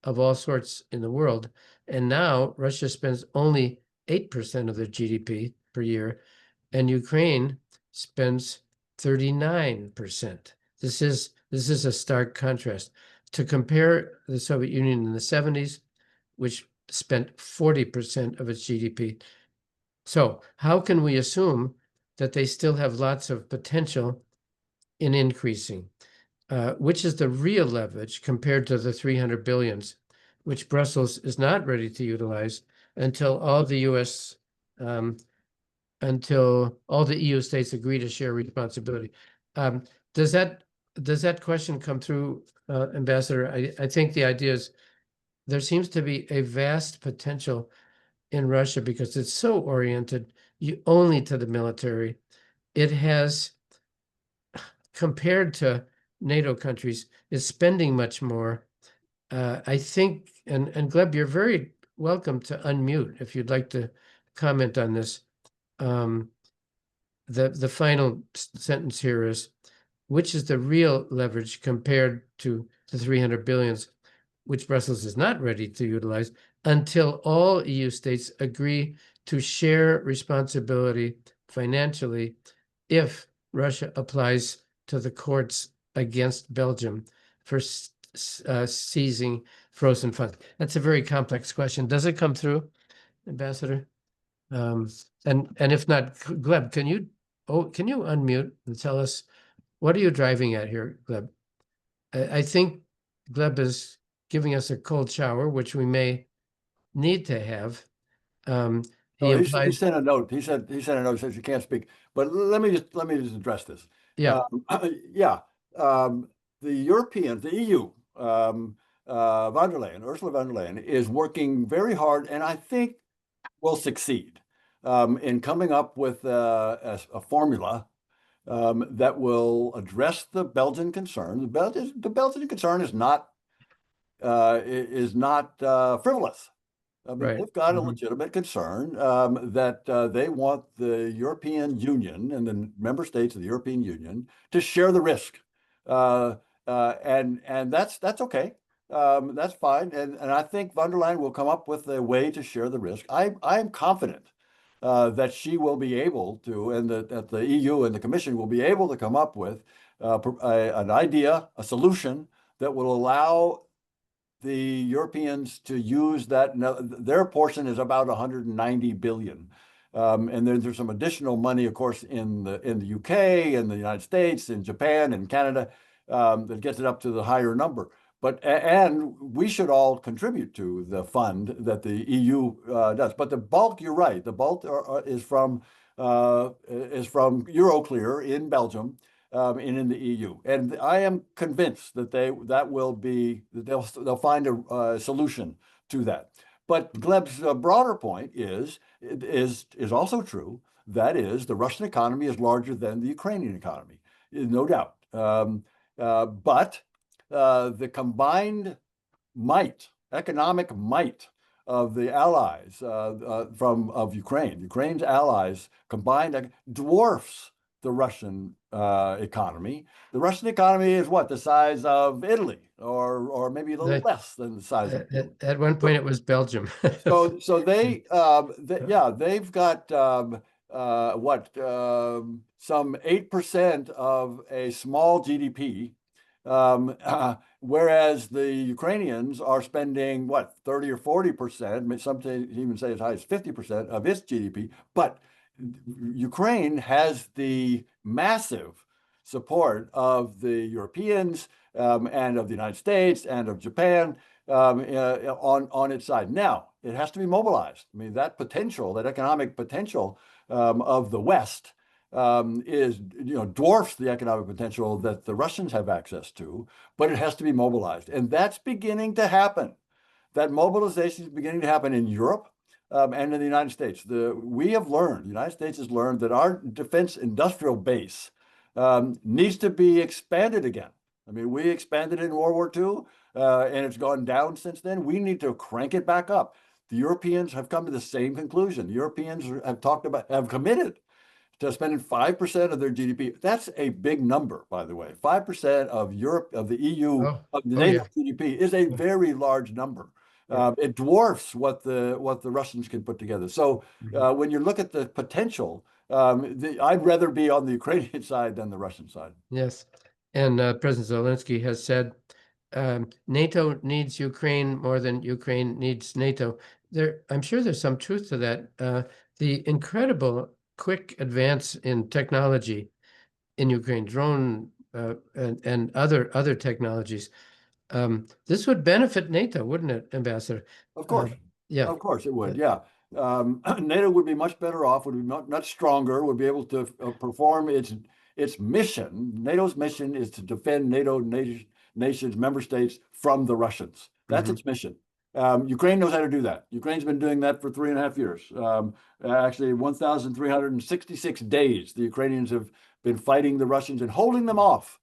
of all sorts in the world, and now Russia spends only 8% of their GDP per year, and Ukraine spends 39%. This is a stark contrast. To compare the Soviet Union in the 70s, which spent 40% of its GDP. So how can we assume that they still have lots of potential in increasing? Which is the real leverage compared to the 300 billions, which Brussels is not ready to utilize until all the EU states agree to share responsibility. Does that question come through, Ambassador? I think the idea is there seems to be a vast potential in Russia because it's so oriented only to the military. It has, compared to NATO countries, is spending much more. I think, and Gleb, you're very welcome to unmute if you'd like to comment on this. The final sentence here is, which is the real leverage compared to the 300 billions, which Brussels is not ready to utilize until all EU states agree to share responsibility financially if Russia applies to the courts against Belgium for seizing frozen funds. That's a very complex question. Does it come through, Ambassador? And if not, Gleb, can you unmute and tell us, what are you driving at here, Gleb? I think Gleb is giving us a cold shower, which we may need to have. He sent a note. He sent a note, says you can't speak. But let me just address this. Yeah. The Europeans, the EU, Ursula von der Leyen is working very hard, and I think will succeed in coming up with a formula that will address the Belgian concern. The Belgian concern is not frivolous. I mean, Right. they've got a legitimate concern that they want the European Union and the member states of the European Union to share the risk, and that's okay. That's fine, and I think von der Leyen will come up with a way to share the risk. I am confident that she will be able to, and that the EU and the Commission will be able to come up with an idea, a solution that will allow the Europeans to use that. Their portion is about 190 billion. And then there's some additional money, of course, in the UK and the United States and Japan and Canada that gets it up to the higher number. And we should all contribute to the fund that the EU does. But the bulk, you're right, the bulk is from Euroclear in Belgium. And in the EU, and I am convinced that they'll find a solution to that. But Gleb's broader point is also true. That is, the Russian economy is larger than the Ukrainian economy, no doubt. But the combined economic might of the allies of Ukraine's allies combined dwarfs the Russian economy. The Russian economy is what, the size of Italy, or maybe a little less than the size of Italy. At one point, it was Belgium. So they've got some 8% of a small GDP, whereas the Ukrainians are spending what, 30 or 40%, some even say as high as 50% of its GDP. But Ukraine has the massive support of the Europeans and of the United States and of Japan on its side. Now, it has to be mobilized. I mean, that potential, that economic potential of the West is, dwarfs the economic potential that the Russians have access to, but it has to be mobilized. And that's beginning to happen. That mobilization is beginning to happen in Europe and in the United States. We have learned, the United States has learned that our defense industrial base needs to be expanded again. I mean, we expanded in World War II, and it's gone down since then. We need to crank it back up. The Europeans have come to the same conclusion. The Europeans have committed to spending 5% of their GDP. That's a big number, by the way. 5% of Europe, of the EU, of the NATO GDP is a very large number. It dwarfs what the Russians can put together. So when you look at the potential, I'd rather be on the Ukrainian side than the Russian side. Yes. And President Zelensky has said NATO needs Ukraine more than Ukraine needs NATO. I'm sure there's some truth to that. The incredible quick advance in technology in Ukraine, drone and other technologies. This would benefit NATO, wouldn't it, Ambassador? Of course. Yeah. Of course it would. Yeah. NATO would be much better off, would be much stronger, would be able to perform its mission. NATO's mission is to defend NATO nations, member states from the Russians. That's its mission. Ukraine knows how to do that. Ukraine's been doing that for 3.5 years. Actually, 1,366 days, the Ukrainians have been fighting the Russians and holding them off.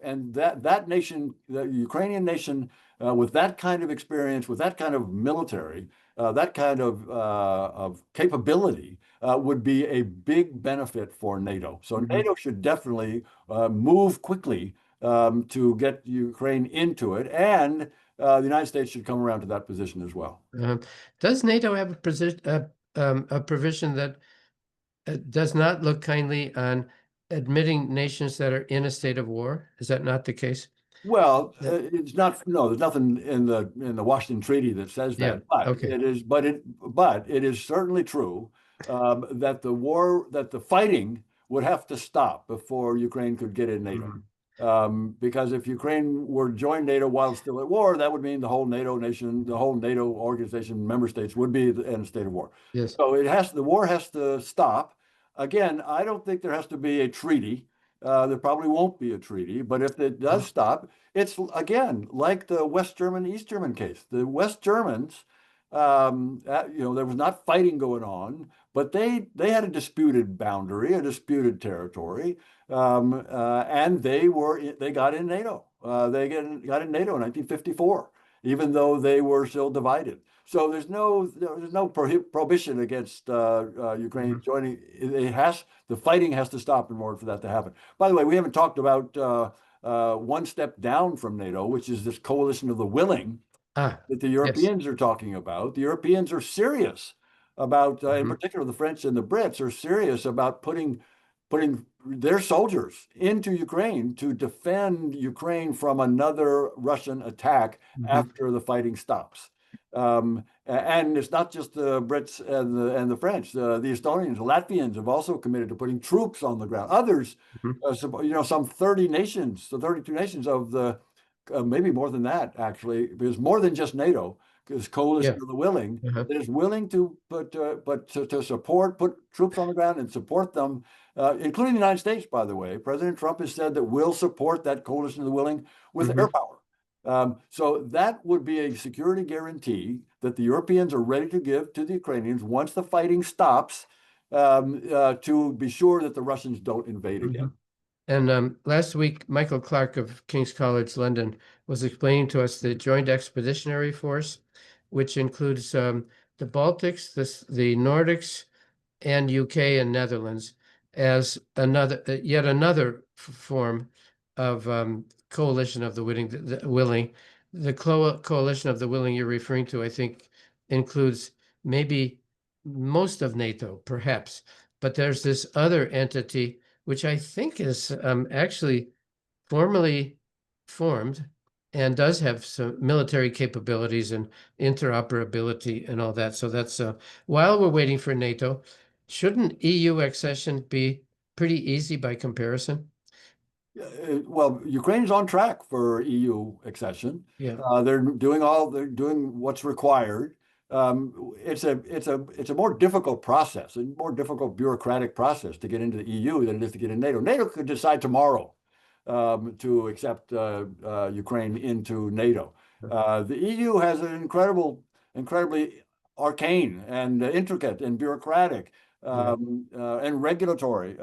And that nation, the Ukrainian nation, with that kind of experience, with that kind of military, that kind of capability, would be a big benefit for NATO. So NATO should definitely move quickly to get Ukraine into it, and the United States should come around to that position as well. Does NATO have a provision that does not look kindly on admitting nations that are in a state of war? Is that not the case? Well, it's not. No, there's nothing in the Washington Treaty that says that. But it is. But it is certainly true that the fighting would have to stop before Ukraine could get in NATO. Because if Ukraine were to join NATO while still at war, that would mean the whole NATO nation, the whole NATO organization, member states would be in a state of war. Yes. So the war has to stop. Again, I don't think there has to be a treaty. There probably won't be a treaty, but if it does stop, it's again like the West German, East German case. The West Germans, there was not fighting going on, but they had a disputed boundary, a disputed territory, and they got in NATO. They got in NATO in 1954, even though they were still divided. So there's no prohibition against Ukraine joining. The fighting has to stop in order for that to happen. By the way, we haven't talked about one step down from NATO, which is this coalition of the willing that the Europeans are talking about. The Europeans are serious about, in particular, the French and the Brits are serious about putting their soldiers into Ukraine to defend Ukraine from another Russian attack after the fighting stops. And it's not just the Brits and the French. The Estonians, the Latvians have also committed to putting troops on the ground. Others, some 30 nations, the 32 nations of the, maybe more than that, actually, because more than just NATO, because coalition of the willing that is willing to support, put troops on the ground and support them, including the United States, by the way. President Trump has said that we'll support that coalition of the willing with air power. So that would be a security guarantee that the Europeans are ready to give to the Ukrainians once the fighting stops, to be sure that the Russians don't invade again. And last week, Michael Clark of King's College London was explaining to us the Joint Expeditionary Force, which includes the Baltics, the Nordics, and UK and Netherlands, as yet another form of coalition of the willing. The coalition of the willing you're referring to, I think, includes maybe most of NATO, perhaps, but there's this other entity which I think is actually formally formed and does have some military capabilities and interoperability and all that. So that's while we're waiting for NATO, shouldn't EU accession be pretty easy by comparison? Well, Ukraine's on track for EU accession. Yeah. They're doing what's required. It's a more difficult process, a more difficult bureaucratic process to get into the EU than it is to get in NATO. NATO could decide tomorrow to accept Ukraine into NATO. The EU has an incredibly arcane and intricate and bureaucratic and regulatory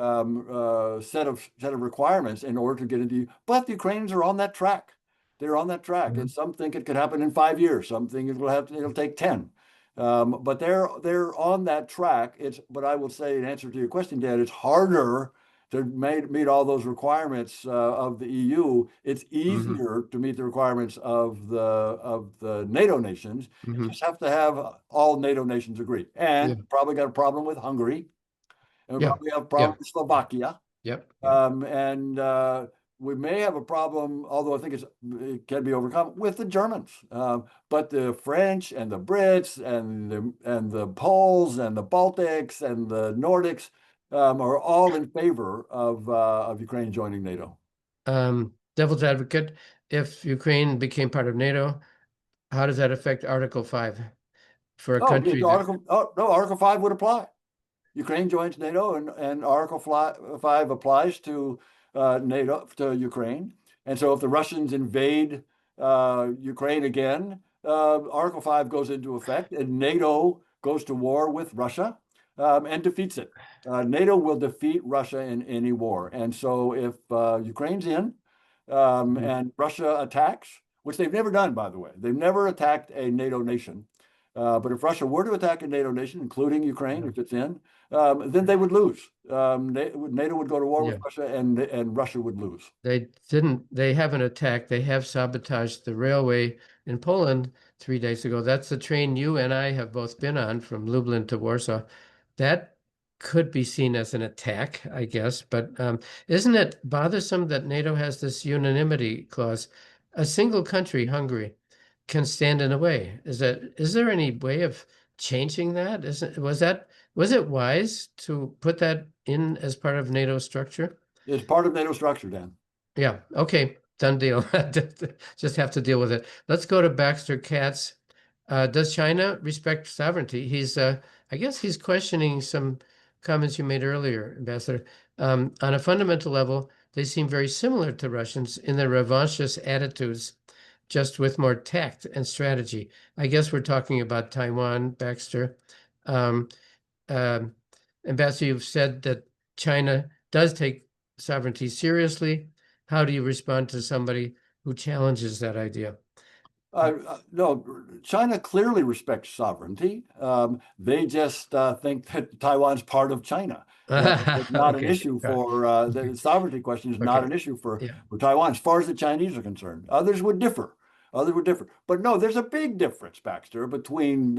set of requirements in order to get into. But the Ukrainians are on that track. They're on that track, and some think it could happen in 5 years. Some think it'll take 10. But they're on that track. But I will say, in answer to your question, Dan, it's harder to meet all those requirements of the EU. It's easier to meet the requirements of the NATO nations. You just have to have all NATO nations agree. And probably got a problem with Hungary, and we probably have a problem with Slovakia. And we may have a problem, although I think it can be overcome, with the Germans. But the French and the Brits and the Poles and the Baltics and the Nordics are all in favor of Ukraine joining NATO. Devil's advocate, if Ukraine became part of NATO, how does that affect Article 5 for a country? Article 5 would apply. Ukraine joins NATO, and Article 5 applies to NATO, to Ukraine. And so if the Russians invade Ukraine again, Article 5 goes into effect, and NATO goes to war with Russia and defeats it. NATO will defeat Russia in any war. And so if Ukraine's in and Russia attacks, which they've never done, by the way, they've never attacked a NATO nation. But if Russia were to attack a NATO nation, including Ukraine, if it's in, then they would lose. NATO would go to war with Russia, and Russia would lose. They haven't attacked. They have sabotaged the railway in Poland 3 days ago. That's the train you and I have both been on from Lublin to Warsaw. That could be seen as an attack, I guess. But isn't it bothersome that NATO has this unanimity clause? A single country, Hungary, can stand in the way. Is there any way of changing that? Was it wise to put that in as part of NATO structure? It's part of NATO structure, Dan. Yeah. Okay. Done deal. Just have to deal with it. Let's go to Baxter Katz. Does China respect sovereignty? I guess he's questioning some comments you made earlier, Ambassador. On a fundamental level, they seem very similar to Russians in their revanchist attitudes, just with more tact and strategy. I guess we're talking about Taiwan, Baxter. Ambassador, you've said that China does take sovereignty seriously. How do you respond to somebody who challenges that idea? No, China clearly respects sovereignty. They just think that Taiwan's part of China. It's not an issue for the sovereignty question is not an issue for Taiwan as far as the Chinese are concerned. Others would differ. But no, there's a big difference, Baxter, between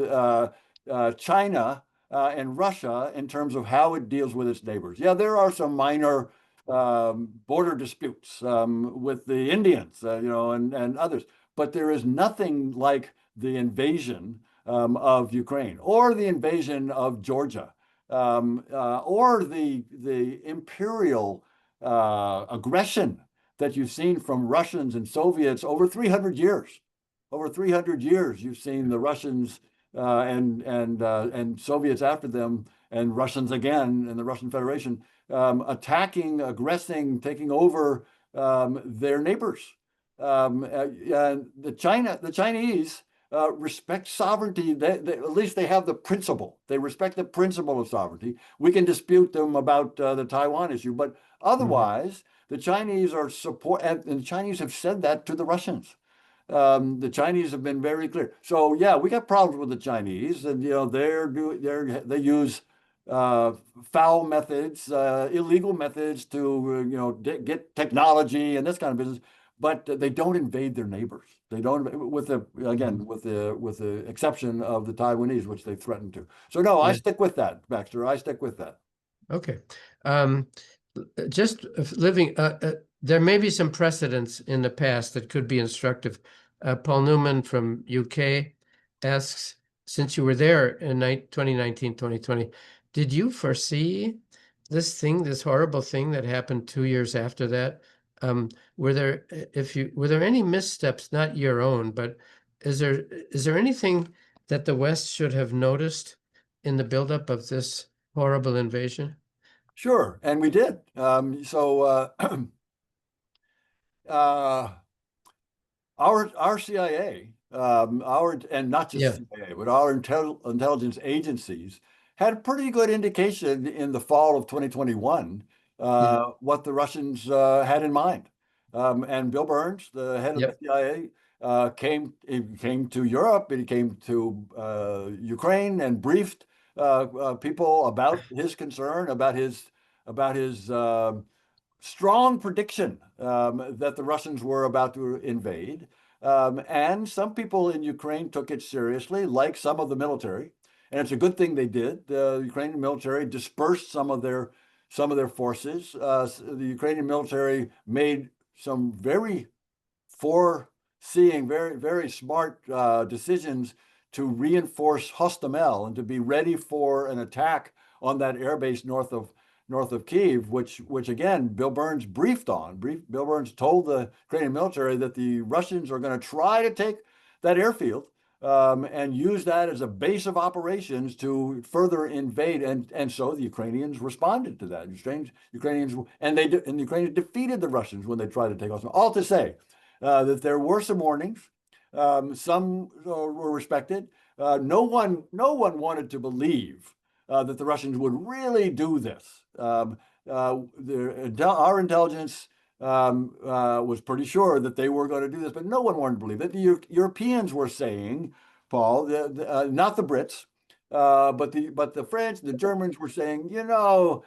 China and Russia in terms of how it deals with its neighbors. Yeah, there are some minor border disputes with the Indians, and others. But there is nothing like the invasion of Ukraine or the invasion of Georgia or the imperial aggression that you've seen from Russians and Soviets over 300 years. Over 300 years, you've seen the Russians and Soviets after them, and Russians again, and the Russian Federation attacking, aggressing, taking over their neighbors. The Chinese respect sovereignty. At least they have the principle. They respect the principle of sovereignty. We can dispute them about the Taiwan issue, but otherwise, the Chinese are and the Chinese have said that to the Russians. The Chinese have been very clear. So yeah, we got problems with the Chinese, and they use foul methods, illegal methods to get technology and this kind of business. But they don't invade their neighbors. They don't, with the exception of the Taiwanese, which they threatened to. So no, I stick with that, Baxter. I stick with that. Okay. Just living, there may be some precedents in the past that could be instructive. Paul Newman from UK asks, since you were there in 2019, 2020, did you foresee this thing, this horrible thing that happened 2 years after that? Were there any missteps, not your own, but is there anything that the West should have noticed in the buildup of this horrible invasion? Sure, and we did. Our CIA, and not just Yeah, CIA, but our intelligence agencies had pretty good indication in the fall of 2021 yeah, what the Russians had in mind. And Bill Burns, the head of the yep, CIA, he came to Europe, he came to Ukraine and briefed people about his concern, about his strong prediction that the Russians were about to invade. And some people in Ukraine took it seriously, like some of the military. And it's a good thing they did. The Ukrainian military dispersed some of their forces. The Ukrainian military made some very foreseeing, very, very smart decisions to reinforce Hostomel and to be ready for an attack on that airbase north of Kyiv, which again Bill Burns briefed on. Bill Burns told the Ukrainian military that the Russians are going to try to take that airfield and use that as a base of operations to further invade, and so the Ukrainians responded to that. Ukrainians and the Ukrainians defeated the Russians when they tried to take off. All to say that there were some warnings. Some were respected. No one wanted to believe that the Russians would really do this. Our intelligence was pretty sure that they were going to do this, but no one wanted to believe it. The Europeans were saying, Paul, not the Brits, but the French, the Germans were saying, the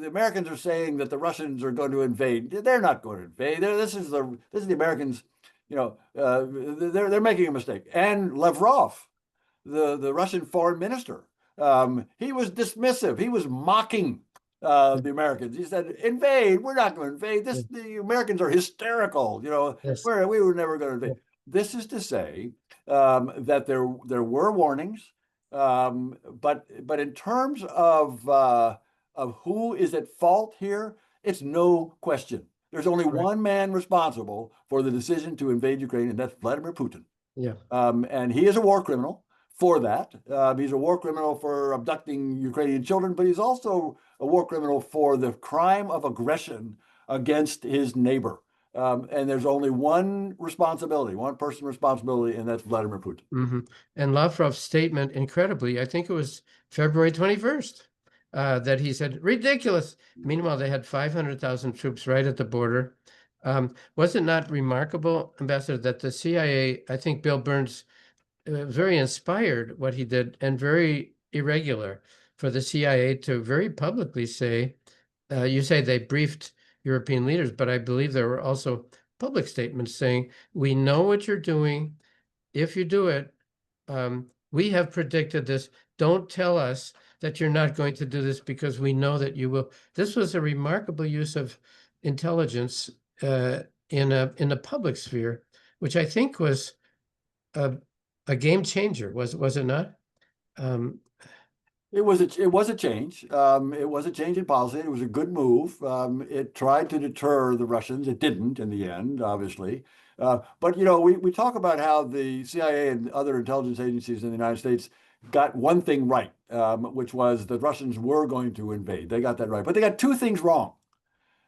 Americans are saying that the Russians are going to invade. They're not going to invade. This is the Americans. They're making a mistake. And Lavrov, the Russian foreign minister, he was dismissive. He was mocking the Americans. He said, "Invade? We're not going to invade. The Americans are hysterical. yes, We were never going to invade." This is to say that there were warnings, but in terms of who is at fault here, it's no question. There's only right. one man responsible for the decision to invade Ukraine, and that's Vladimir Putin. Yeah, And he is a war criminal for that. He's a war criminal for abducting Ukrainian children, but he's also a war criminal for the crime of aggression against his neighbor. And there's only one person responsibility, and that's Vladimir Putin. And Lavrov's statement, incredibly, I think it was February 21st, that he said, ridiculous. Meanwhile, they had 500,000 troops right at the border. Was it not remarkable, Ambassador, that the CIA, I think Bill Burns, very inspired what he did and very irregular for the CIA to very publicly say, you say they briefed European leaders, but I believe there were also public statements saying, we know what you're doing. If you do it, we have predicted this. Don't tell us that you're not going to do this because we know that you will. This was a remarkable use of intelligence in the public sphere, which I think was a game changer. Was it not? It was a change. It was a change in policy. It was a good move. It tried to deter the Russians. It didn't in the end, obviously. But we talk about how the CIA and other intelligence agencies in the United States got one thing right, which was the Russians were going to invade. They got that right, but they got two things wrong.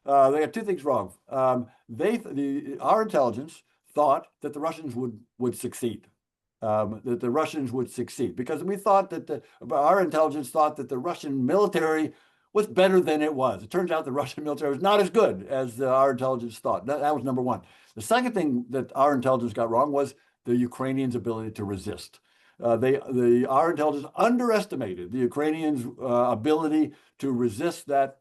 Our intelligence thought that the Russians would succeed. That the Russians would succeed because we thought that our intelligence thought that the Russian military was better than it was. It turns out the Russian military was not as good as our intelligence thought. That was number one. The second thing that our intelligence got wrong was the Ukrainians' ability to resist. Our intelligence underestimated the Ukrainians' ability to resist that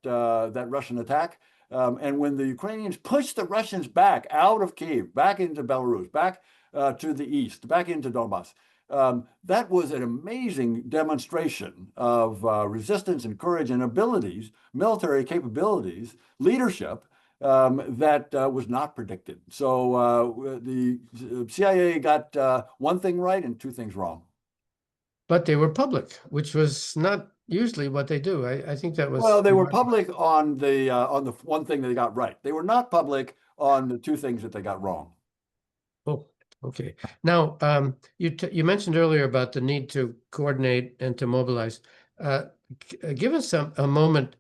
Russian attack. And when the Ukrainians pushed the Russians back out of Kyiv, back into Belarus, back to the east, back into Donbass, that was an amazing demonstration of resistance and courage and abilities, military capabilities, leadership. that was not predicted. So the CIA got one thing right and two things wrong. But they were public, which was not usually what they do. I think that was Well, they were remarkable. public on the one thing they got right. They were not public on the two things that they got wrong. Oh, okay. Now, you mentioned earlier about the need to coordinate and to mobilize. Give us a moment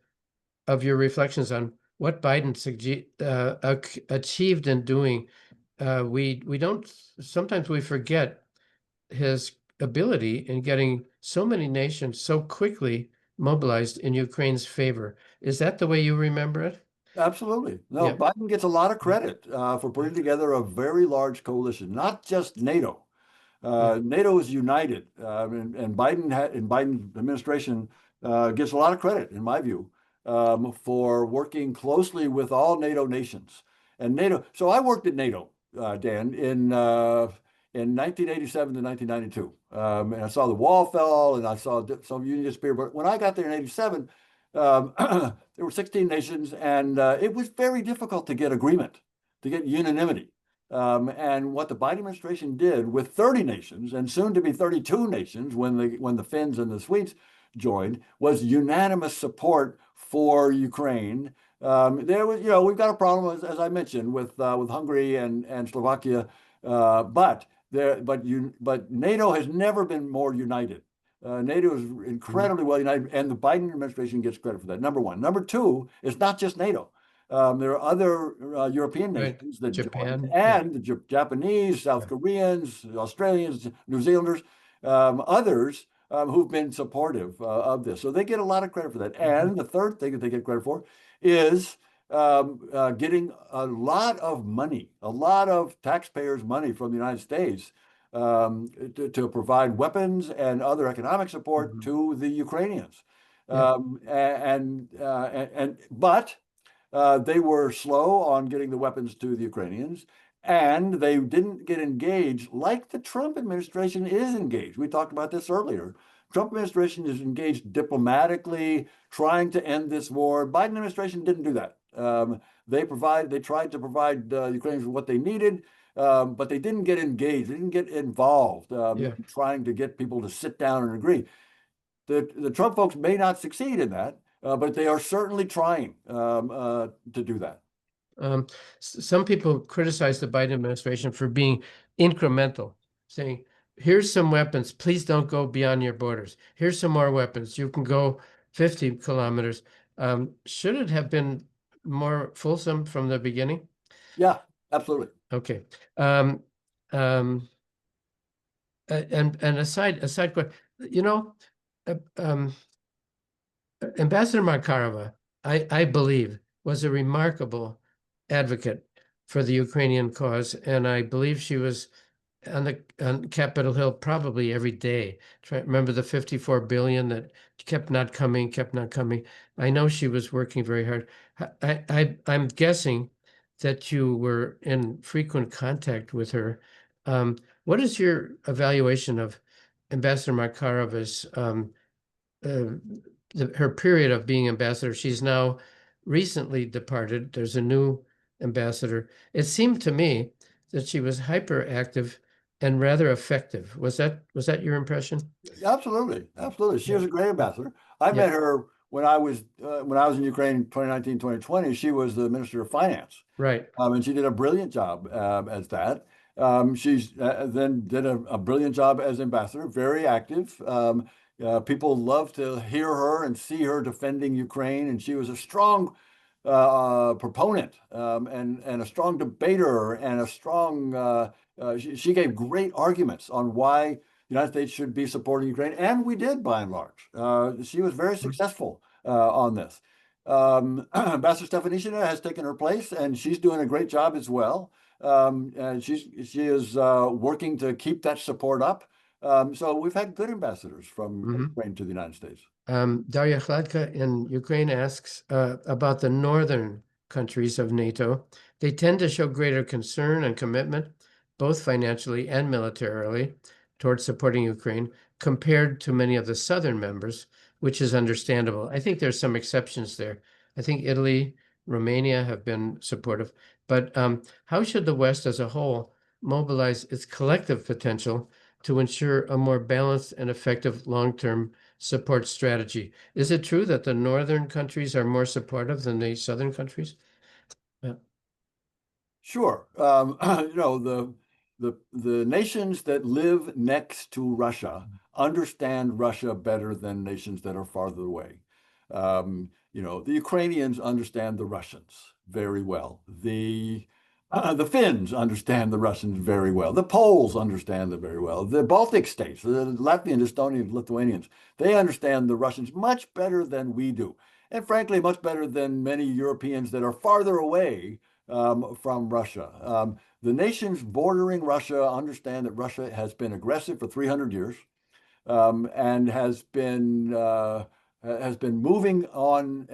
of your reflections on what Biden achieved in doing. We don't sometimes we forget his ability in getting so many nations so quickly mobilized in Ukraine's favor. Is that the way you remember it? Absolutely. No, Yeah. Biden gets a lot of credit for putting together a very large coalition, not just NATO. Yeah. NATO is united, and Biden's administration gets a lot of credit, in my view, for working closely with all NATO nations. And NATO. So I worked at NATO, Dan, in 1987 to 1992, and I saw the wall fall, and I saw some union disappear. But when I got there in '87, there were 16 nations, and it was very difficult to get agreement, to get unanimity. And what the Biden administration did with 30 nations, and soon to be 32 nations when the Finns and the Swedes joined, was unanimous support for Ukraine. There was, we've got a problem, as I mentioned, with Hungary and Slovakia, but NATO has never been more united. NATO is incredibly well united, and the Biden administration gets credit for that. Number one. Number two, it's not just NATO. There are other European nations that joined, Japan. and the Japanese, South Koreans, Australians, New Zealanders, others who've been supportive of this. So they get a lot of credit for that. And the third thing that they get credit for is getting a lot of money, a lot of taxpayers' money from the United States to provide weapons and other economic support to the Ukrainians. Yeah. But they were slow on getting the weapons to the Ukrainians, and they didn't get engaged like the Trump administration is engaged. We talked about this earlier. Trump administration is engaged diplomatically, trying to end this war. Biden administration didn't do that. They tried to provide Ukrainians with what they needed, but they didn't get engaged. They didn't get involved in trying to get people to sit down and agree. The Trump folks may not succeed in that, but they are certainly trying to do that. Some people criticize the Biden administration for being incremental, saying, here's some weapons, please don't go beyond your borders. Here's some more weapons, you can go 50 kilometers. Should it have been more fulsome from the beginning? Yeah, absolutely. Okay. And a side question, Ambassador Markarova, I believe, was a remarkable advocate for the Ukrainian cause, and I believe she was on Capitol Hill probably every day. Remember the 54 billion that kept not coming. I know she was working very hard. I'm guessing that you were in frequent contact with her. What is your evaluation of Ambassador Markarova's her period of being ambassador? She's now recently departed. There's a new ambassador. It seemed to me that she was hyperactive and rather effective. Was that your impression? Absolutely. She was a great ambassador. I met her when I was in Ukraine in 2019, 2020. She was the Minister of Finance. Right. And she did a brilliant job as that. She's then did a brilliant job as ambassador, very active. People love to hear her and see her defending Ukraine, and she was a strong proponent and a strong debater and a strong. She gave great arguments on why the United States should be supporting Ukraine, and we did by and large. She was very successful on this. Ambassador Stefanishina has taken her place, and she's doing a great job as well. And she is working to keep that support up. So we've had good ambassadors from Ukraine to the United States. Daria Chladka in Ukraine asks about the northern countries of NATO. They tend to show greater concern and commitment, both financially and militarily, towards supporting Ukraine compared to many of the southern members, which is understandable. I think there's some exceptions there. I think Italy, Romania have been supportive. But how should the West as a whole mobilize its collective potential to ensure a more balanced and effective long-term support strategy? Is it true that the northern countries are more supportive than the southern countries? Yeah. Sure. The nations that live next to Russia understand Russia better than nations that are farther away. The Ukrainians understand the Russians very well. The Finns understand the Russians very well. The Poles understand them very well. The Baltic states, the Latvian, Estonian, Lithuanians, they understand the Russians much better than we do. And frankly, much better than many Europeans that are farther away from Russia. The nations bordering Russia understand that Russia has been aggressive for 300 years and has been moving on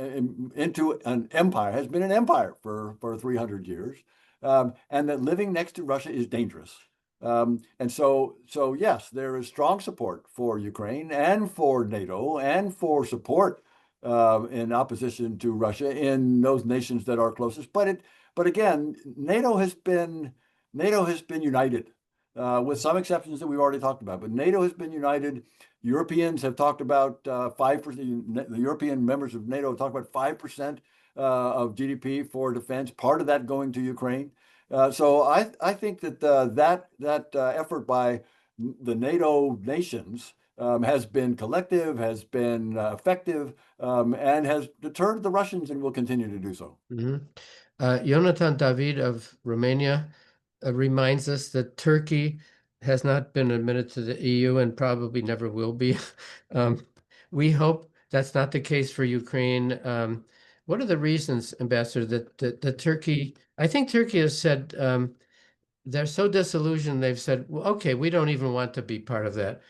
into an empire, has been an empire for 300 years, and that living next to Russia is dangerous. And so yes, there is strong support for Ukraine and for NATO and for support in opposition to Russia in those nations that are closest. But again, NATO has been united, with some exceptions that we've already talked about. But NATO has been united. Europeans have talked about 5%. The European members of NATO have talked about 5% of GDP for defense. Part of that going to Ukraine. So I think that that effort by the NATO nations has been collective, has been effective, and has deterred the Russians and will continue to do so. Jonathan David of Romania reminds us that Turkey has not been admitted to the EU and probably never will be. We hope that's not the case for Ukraine. What are the reasons, Ambassador, that Turkey, I think Turkey has said they're so disillusioned, they've said, well, okay, we don't even want to be part of that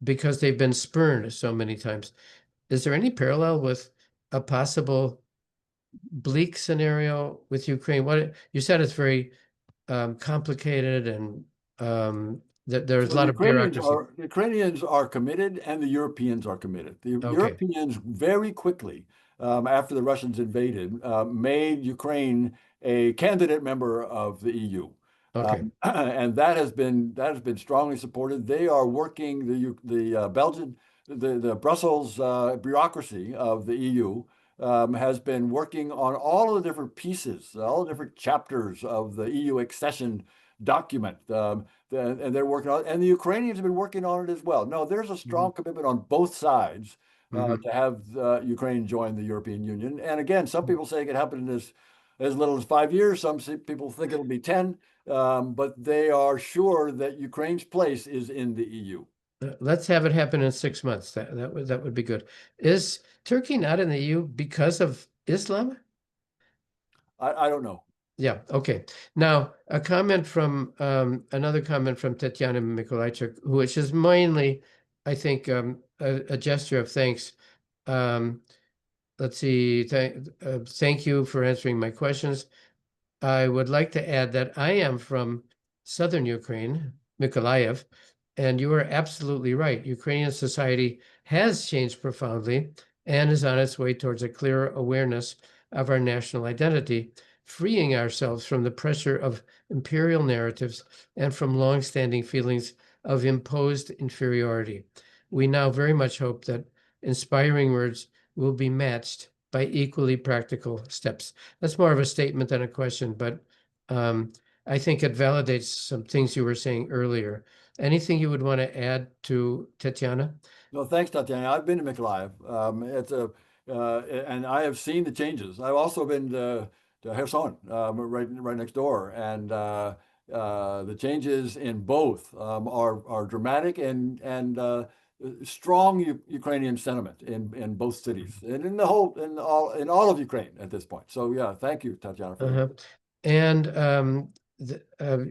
because they've been spurned so many times. Is there any parallel with a possible bleak scenario with Ukraine? What you said it's very complicated and there's a lot of bureaucracy. The Ukrainians are committed, and the Europeans are committed. The Okay. Europeans very quickly, after the Russians invaded, made Ukraine a candidate member of the EU. Okay. And that has been strongly supported. They are working the Brussels bureaucracy of the EU has been working on all of the different pieces, all the different chapters of the EU accession document. And they're working on it. And the Ukrainians have been working on it as well. No, there's a strong commitment on both sides to have Ukraine join the European Union. And again, some people say it could happen in as little as 5 years. Some people think it'll be 10. But they are sure that Ukraine's place is in the EU. Let's have it happen in 6 months. That would be good. Is Turkey not in the EU because of Islam? I don't know. Yeah. Okay. Now, a comment from another comment from Tatiana Mikolajchuk, which is mainly, I think, a gesture of thanks. Let's see. Thank you for answering my questions. I would like to add that I am from southern Ukraine, Mykolaiv, and you are absolutely right. Ukrainian society has changed profoundly and is on its way towards a clearer awareness of our national identity, freeing ourselves from the pressure of imperial narratives and from longstanding feelings of imposed inferiority. We now very much hope that inspiring words will be matched by equally practical steps. That's more of a statement than a question, but I think it validates some things you were saying earlier. Anything you would want to add to Tatiana? No, thanks, Tatiana. I've been to Mykolaiv. And I have seen the changes. I've also been to Kherson, right next door, and the changes in both are dramatic and strong Ukrainian sentiment in both cities and in all of Ukraine at this point. So yeah, thank you, Tatiana. And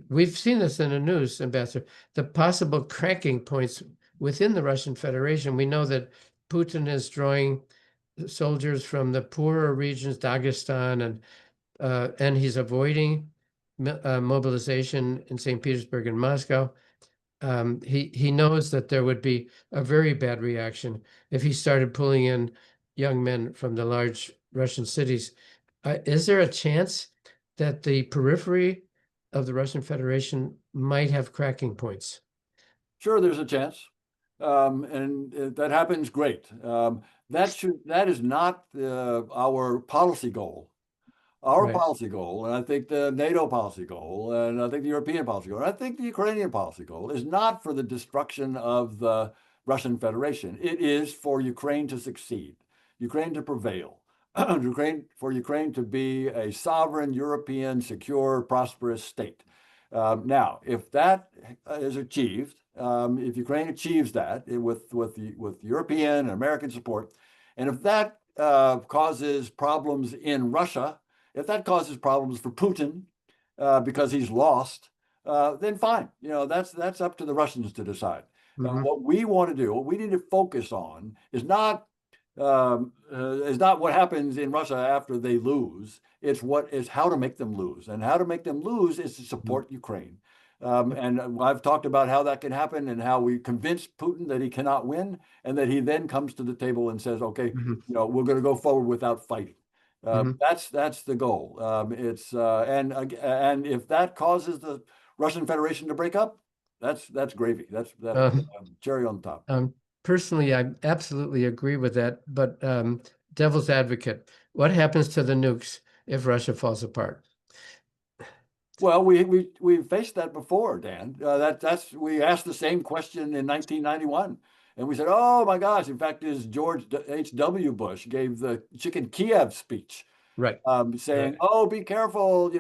we've seen this in the news, Ambassador, the possible cracking points within the Russian Federation. We know that Putin is drawing soldiers from the poorer regions, Dagestan, and he's avoiding mobilization in St. Petersburg and Moscow. He knows that there would be a very bad reaction if he started pulling in young men from the large Russian cities. Is there a chance that the periphery of the Russian Federation might have cracking points? Sure, there's a chance. And if that happens, great. That is not our policy goal. Our Right. policy goal, and I think the NATO policy goal, and I think the European policy goal, and I think the Ukrainian policy goal is not for the destruction of the Russian Federation. It is for Ukraine to succeed, Ukraine to prevail, for Ukraine to be a sovereign, European, secure, prosperous state. Now, if that is achieved, if Ukraine achieves that with European and American support, and if that causes problems in Russia, if that causes problems for Putin because he's lost, then fine. That's up to the Russians to decide. Mhm. What we want to do, what we need to focus on, is not what happens in Russia after they lose. It's how to make them lose, and how to make them lose is to support Ukraine. And I've talked about how that can happen and how we convince Putin that he cannot win, and that he then comes to the table and says, "Okay, Mhm. we're going to go forward without fighting." Mhm. That's the goal. And if that causes the Russian Federation to break up, that's gravy. That's Um, cherry on top. Personally, I absolutely agree with that. But devil's advocate, what happens to the nukes if Russia falls apart? Well, we faced that before, Dan. We asked the same question in 1991, and we said, "Oh my gosh!" In fact, is George H.W. Bush gave the Chicken Kiev speech, Right. saying, Right. "Oh, be careful!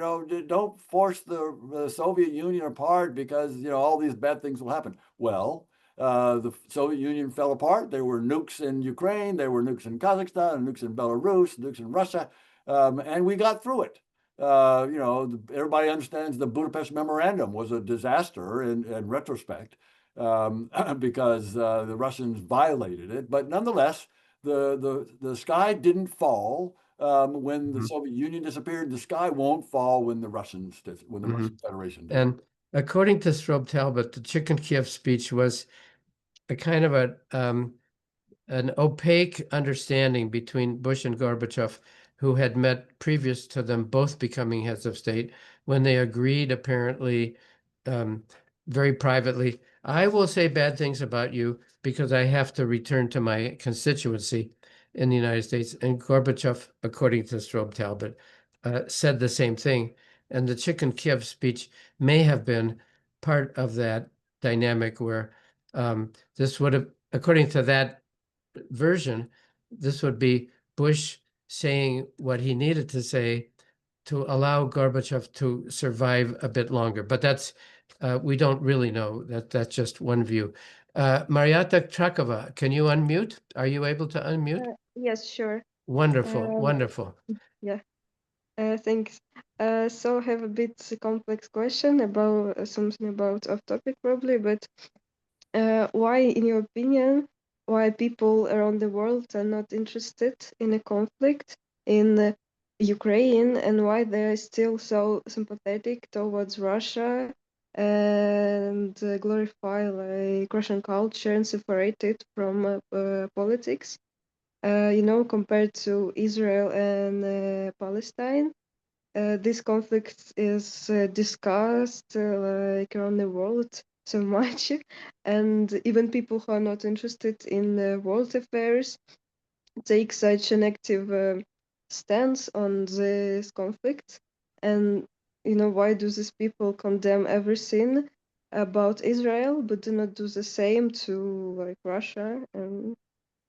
Don't force the Soviet Union apart because all these bad things will happen." Well, the Soviet Union fell apart. There were nukes in Ukraine, there were nukes in Kazakhstan, nukes in Belarus, nukes in Russia, and we got through it. Everybody understands the Budapest Memorandum was a disaster in retrospect, because the Russians violated it. But nonetheless, the sky didn't fall when the Mhm. Soviet Union disappeared. The sky won't fall when the Mhm. Russian Federation disappears. And according to Strobe Talbot, the Chicken Kiev speech was a kind of an opaque understanding between Bush and Gorbachev, who had met previous to them both becoming heads of state, when they agreed, apparently, um, very privately, I will say bad things about you because I have to return to my constituency in the United States. And Gorbachev, according to Strobe Talbot, said the same thing. And the Chicken Kiev speech may have been part of that dynamic where this would have, according to that version, this would be Bush saying what he needed to say to allow Gorbachev to survive a bit longer. But we don't really know. That's just one view. Mariata Trakova, can you unmute? Are you able to unmute? Yes, sure. Wonderful, Uh, wonderful. yeah, thanks. So I have a bit complex question about something about off topic probably, but why, in your opinion, why people around the world are not interested in a conflict in Ukraine, and why they're still so sympathetic towards Russia and glorify like Russian culture and separate it from politics? Compared to Israel and Palestine, this conflict is discussed like around the world so much, and even people who are not interested in world affairs take such an active stance on this conflict. And why do these people condemn everything about Israel, but do not do the same to like Russia and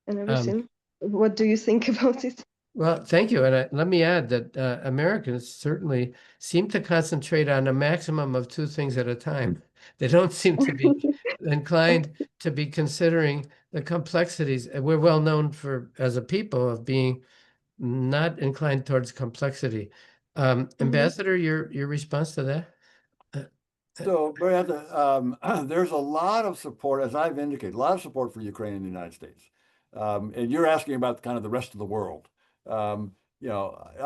Um, everything? What do you think about it? Well, thank you. And let me add that Americans certainly seem to concentrate on a maximum of two things at a time. They don't seem to be inclined to be considering the complexities. We're well known as a people, of being not inclined towards complexity. Mhm. Ambassador, your response to that? Uh, So, Marietta, there's a lot of support, as I've indicated, a lot of support for Ukraine in the United States. And you're asking about kind of the rest of the world.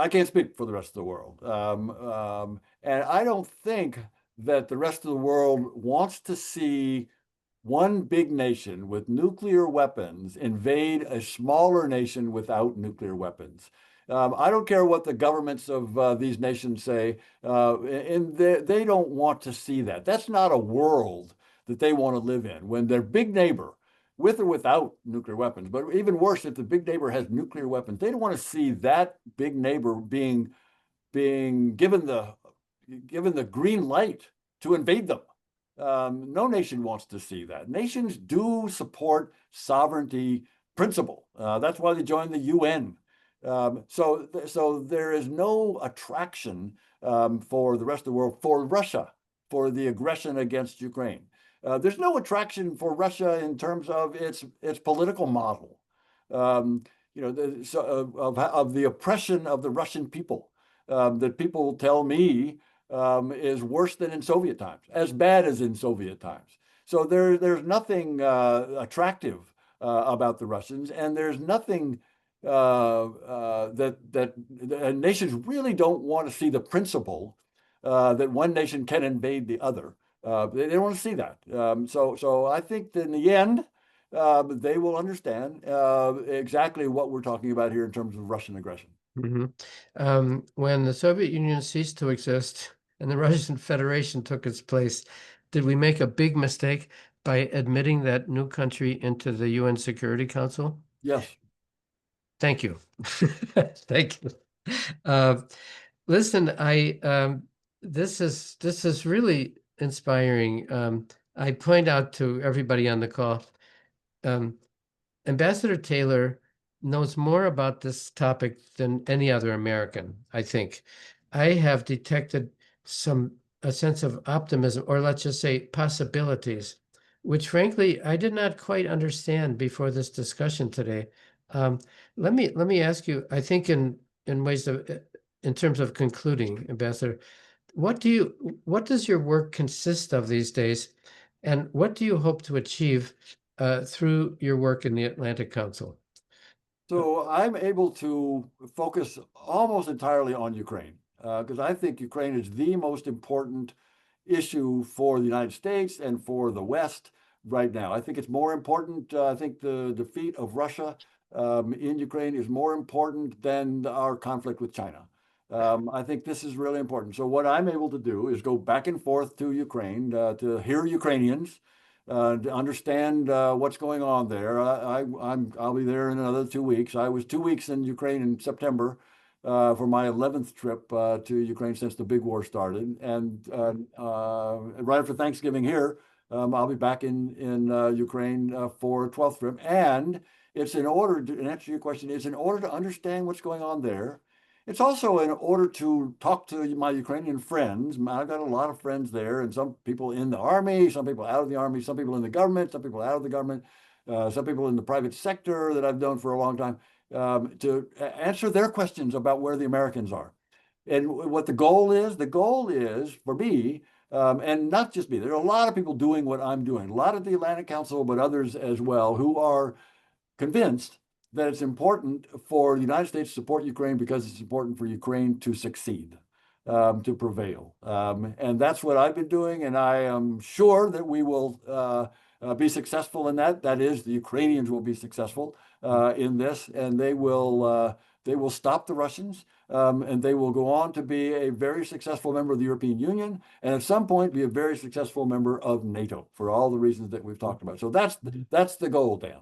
I can't speak for the rest of the world. And I don't think that the rest of the world wants to see one big nation with nuclear weapons invade a smaller nation without nuclear weapons. I don't care what the governments of these nations say, and they don't want to see that. That's not a world that they want to live in. When their big neighbor, with or without nuclear weapons, but even worse, if the big neighbor has nuclear weapons, they don't want to see that big neighbor being given the green light to invade them. No nation wants to see that. Nations do support sovereignty principle. That's why they joined the UN. So there is no attraction for the rest of the world for Russia for the aggression against Ukraine. There's no attraction for Russia in terms of its political model. Of the oppression of the Russian people that people tell me is worse than in Soviet times, as bad as in Soviet times. So there's nothing attractive about the Russians, and there's nothing that nations really don't want to see the principle that one nation can invade the other. They don't want to see that. So I think that in the end, they will understand exactly what we're talking about here in terms of Russian aggression. When the Soviet Union ceased to exist and the Russian Federation took its place, did we make a big mistake by admitting that new country into the UN Security Council? Yes. Thank you. Thank you. Listen, this is really inspiring. I point out to everybody on the call, Ambassador Taylor knows more about this topic than any other American, I think. I have detected a sense of optimism, or let's just say possibilities, which frankly I did not quite understand before this discussion today. Let me ask you, I think in ways of, in terms of concluding, Ambassador, what does your work consist of these days, and what do you hope to achieve through your work in the Atlantic Council? So I'm able to focus almost entirely on Ukraine because I think Ukraine is the most important issue for the United States and for the West right now. I think it's more important. I think the defeat of Russia in Ukraine is more important than our conflict with China. I think this is really important. So what I'm able to do is go back and forth to Ukraine to hear Ukrainians, to understand what's going on there. I'll be there in another 2 weeks. I was 2 weeks in Ukraine in September for my 11th trip to Ukraine since the big war started. And right after Thanksgiving here, I'll be back in Ukraine for a 12th trip. And it's in order to, in answer to your question, it's in order to understand what's going on there. It's also in order to talk to my Ukrainian friends. I've got a lot of friends there, and some people in the army, some people out of the army, some people in the government, some people out of the government, some people in the private sector that I've known for a long time, to answer their questions about where the Americans are. And what the goal is for me, and not just me, there are a lot of people doing what I'm doing, a lot of the Atlantic Council, but others as well, who are convinced that it's important for the United States to support Ukraine because it's important for Ukraine to succeed, to prevail. And that's what I've been doing, and I am sure that we will be successful in that. That is, the Ukrainians will be successful in this, and they will stop the Russians, and they will go on to be a very successful member of the European Union, and at some point be a very successful member of NATO for all the reasons that we've talked about. So that's the goal, Dan.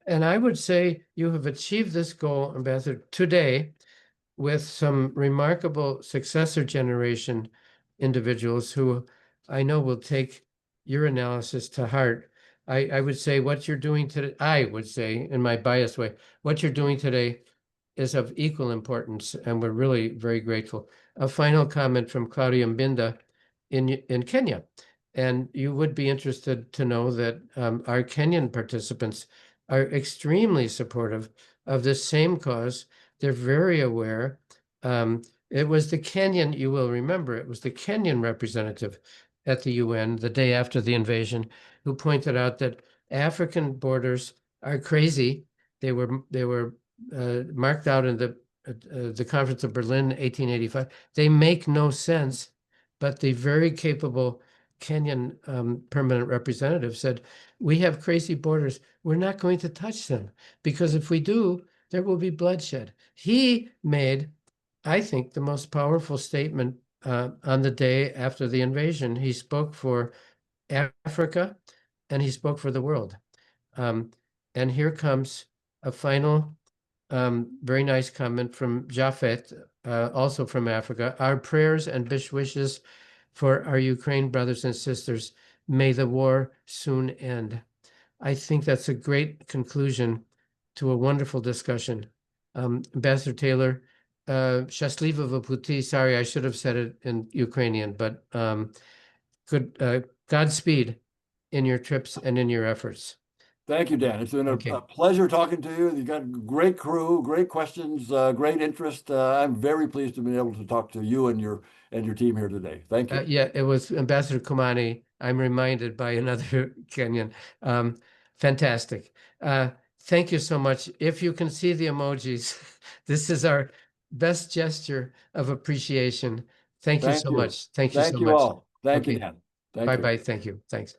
And I would say you have achieved this goal, Ambassador, today with some remarkable successor generation individuals who I know will take your analysis to heart. I would say what you're doing today, I would say in my biased way, what you're doing today is of equal importance, and we're really very grateful. A final comment from Claudia Mbinda in Kenya. And you would be interested to know that our Kenyan participants are extremely supportive of this same cause. They're very aware. It was the Kenyan, you will remember, it was the Kenyan representative at the UN the day after the invasion who pointed out that African borders are crazy. They were marked out in the Conference of Berlin, 1885. They make no sense, but the very capable Kenyan permanent representative said, we have crazy borders. We're not going to touch them because if we do, there will be bloodshed. He made, I think, the most powerful statement on the day after the invasion. He spoke for Africa and he spoke for the world. And here comes a final very nice comment from Japhet, also from Africa. Our prayers and best wishes for our Ukraine brothers and sisters. May the war soon end. I think that's a great conclusion to a wonderful discussion. Ambassador Taylor, Счастливого пути. Sorry, I should have said it in Ukrainian, but good Godspeed in your trips and in your efforts. Thank you, Dan. It's been Okay. a pleasure talking to you. You got a great crew, great questions, great interest. I'm very pleased to be able to talk to you and your team here today. Thank you. Yeah, it was Ambassador Kumani. I'm reminded by another Kenyan. Fantastic. Thank you so much. If you can see the emojis, this is our best gesture of appreciation. Thank you Thank so you. much. Thank you Thank so you much. all. Thank you, Okay. Dan. Thank you. Bye-bye. Thank you. Thanks.